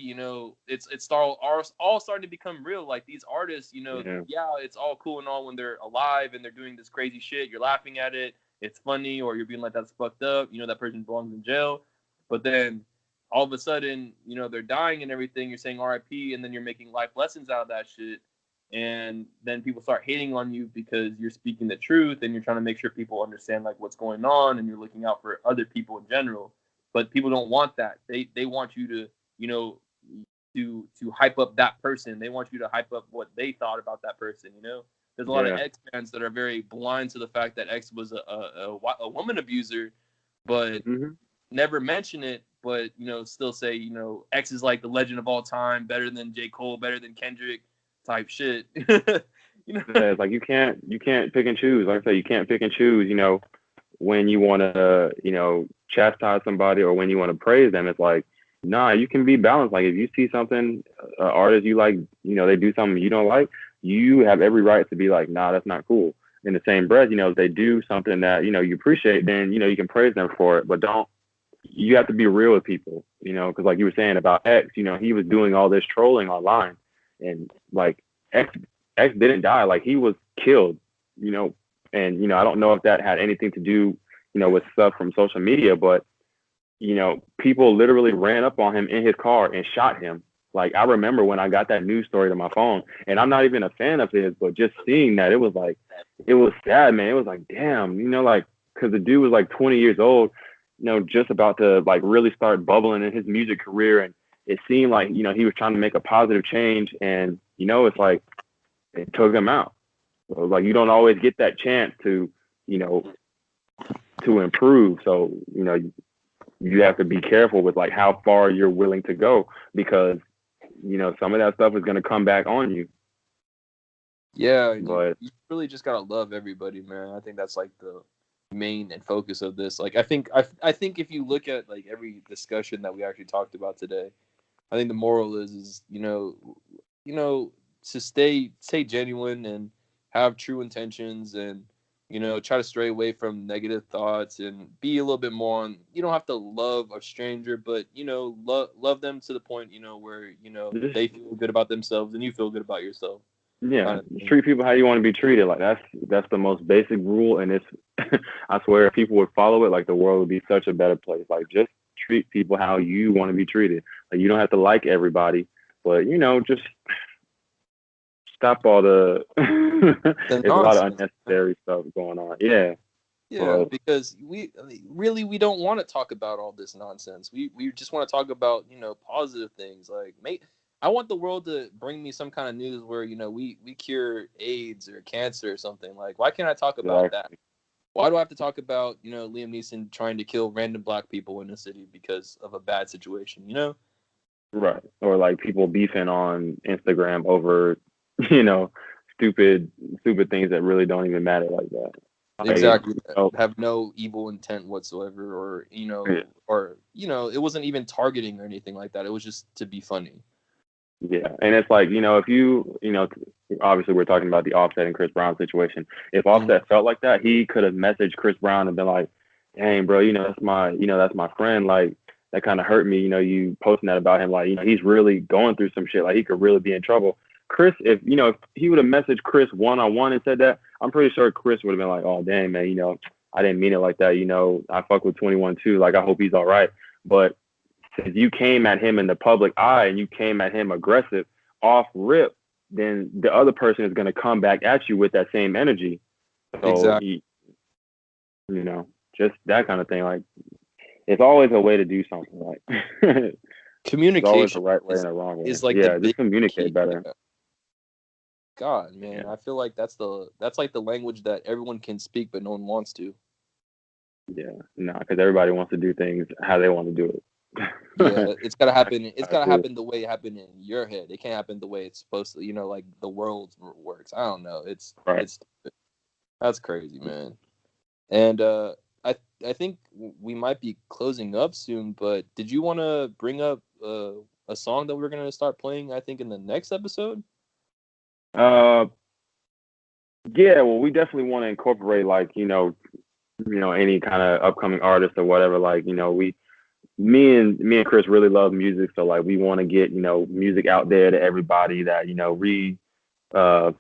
it's all starting to become real. Like these artists, it's all cool and all when they're alive and they're doing this crazy shit. You're laughing at it. It's funny, or you're being like, that's fucked up. That person belongs in jail. But then all of a sudden, they're dying and everything. You're saying RIP, and then you're making life lessons out of that shit. And then people start hating on you because you're speaking the truth and you're trying to make sure people understand like what's going on, and you're looking out for other people in general. But people don't want that. They want you to, to hype up that person. They want you to hype up what they thought about that person, There's a lot of X fans that are very blind to the fact that X was a woman abuser, but never mention it, but, still say, X is like the legend of all time, better than J. Cole, better than Kendrick type shit. It's like you can't pick and choose. Like I say, you can't pick and choose, when you want to, chastise somebody or when you want to praise them. It's like nah, you can be balanced. Like if you see something, artist you like, they do something you don't like, you have every right to be like, nah, that's not cool. In the same breath, if they do something that you appreciate, then you can praise them for it. But don't you have to be real with people, because like you were saying about X, he was doing all this trolling online, and like X X didn't die, like he was killed, you know, and I don't know if that had anything to do, with stuff from social media, but people literally ran up on him in his car and shot him. Like I remember when I got that news story to my phone, and I'm not even a fan of his, but just seeing that, it was like, it was sad, man. It was like, damn, like, because the dude was like 20 years old, just about to like really start bubbling in his music career, and it seemed like he was trying to make a positive change, and it's like it took him out. So like you don't always get that chance to you know to improve. So you have to be careful with like how far you're willing to go, because some of that stuff is going to come back on you. Yeah, but you really just gotta love everybody, man. I think that's like the main and focus of this. Like, I think if you look at like every discussion that we actually talked about today, I think the moral is to stay genuine and have true intentions, and try to stray away from negative thoughts and be a little bit more on. You don't have to love a stranger, but love them to the point where just, they feel good about themselves and you feel good about yourself. yeah, Kind of just thing. treat people how you want to be treated. Like that's the most basic rule, and it's I swear if people would follow it, like the world would be such a better place. Like just treat people how you want to be treated. Like you don't have to like everybody, but just stop all the The it's a lot of nonsense. unnecessary stuff going on. Yeah. Yeah, But because we don't want to talk about all this nonsense. We just want to talk about positive things. Like, I want the world to bring me some kind of news where we cure AIDS or cancer or something. Like, why can't I talk about that? exactly. Why do I have to talk about Liam Neeson trying to kill random black people in the city because of a bad situation? Right. Or like people beefing on Instagram over, you know, stupid stupid things that really don't even matter like that. Like, Exactly. Have no evil intent whatsoever, or yeah. it wasn't even targeting or anything like that. It was just to be funny. Yeah, and it's like if obviously we're talking about the Offset and Chris Brown situation. If Mhm. Offset felt like that, he could have messaged Chris Brown and been like, "Dang, bro, that's my friend. Like that kind of hurt me. You posting that about him. Like he's really going through some shit. Like he could really be in trouble." Chris, if he would have messaged Chris one on one and said that, I'm pretty sure Chris would have been like, "Oh, dang, man, I didn't mean it like that. I fuck with 21 too. Like I hope he's all right." But if you came at him in the public eye and you came at him aggressive off rip, then the other person is going to come back at you with that same energy. So, Exactly. just that kind of thing. Like, it's always a way to do something. Like, there's always a Communication right way is and a wrong way. is like the Yeah, just big key. communicate better. Yeah. God, man, Yeah, I feel like that's like the language that everyone can speak, but no one wants to. yeah, no, because everybody wants to do things how they want to do it. Yeah, it's gotta That's happen. It's how it gotta is. happen the way it happened in your head. It can't happen the way it's supposed to. Like the world works. I don't know. Right. It's That's crazy, man. And I I think we might be closing up soon. But did you want to bring up a song that we're gonna start playing? I think in the next episode. Uh, yeah. Well, we definitely want to incorporate like any kind of upcoming artist or whatever. Like me and Chris really love music, so like we want to get music out there to everybody that we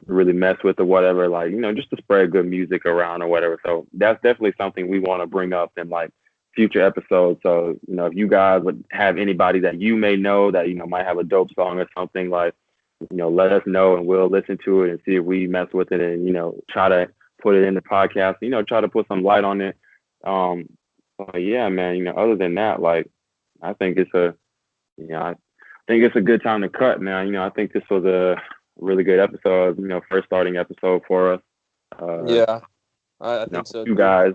really mess with or whatever. Like just to spread good music around or whatever. So that's definitely something we want to bring up in like future episodes. So if you guys would have anybody that you may know that might have a dope song or something, like let us know and we'll listen to it and see if we mess with it and try to put it in the podcast. Try to put some light on it. Um, but yeah, man. Other than that, like I think I think it's a good time to cut, man. I think this was a really good episode. First starting episode for us. Yeah, I think so You too. guys,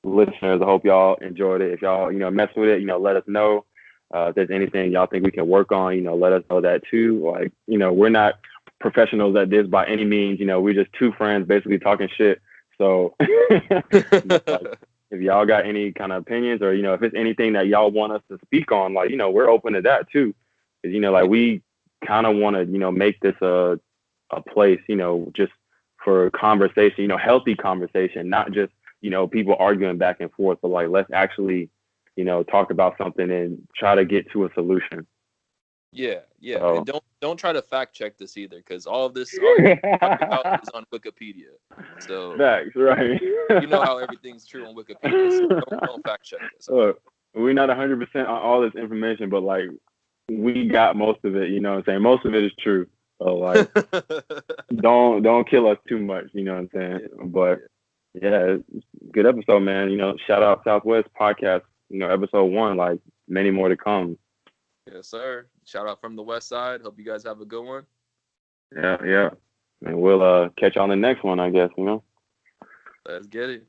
listeners, I hope y'all enjoyed it. If y'all mess with it, let us know. If there's anything y'all think we can work on, let us know that too. Like, we're not professionals at this by any means. We're just two friends basically talking shit. So, like, if y'all got any kind of opinions or, if it's anything that y'all want us to speak on, like, we're open to that too. Because, like we kind of want to, make this a place, just for conversation, healthy conversation, not just, people arguing back and forth, but like, let's actually, talk about something and try to get to a solution. Yeah. So. And don't try to fact check this either, because all you're talking about is on Wikipedia. So facts, right? You know how everything's true on Wikipedia. So don't fact check this. Look, we're not 100% on all this information, but like we got most of it. You know what I'm saying? Most of it is true. So like, don't kill us too much. You know what I'm saying? Yeah. But yeah, good episode, man. Shout out Southwest Podcast. Episode 1. Like many more to come. Yes, sir. Shout out from the West Side. Hope you guys have a good one. Yeah. And we'll catch you on the next one, I guess. Let's get it.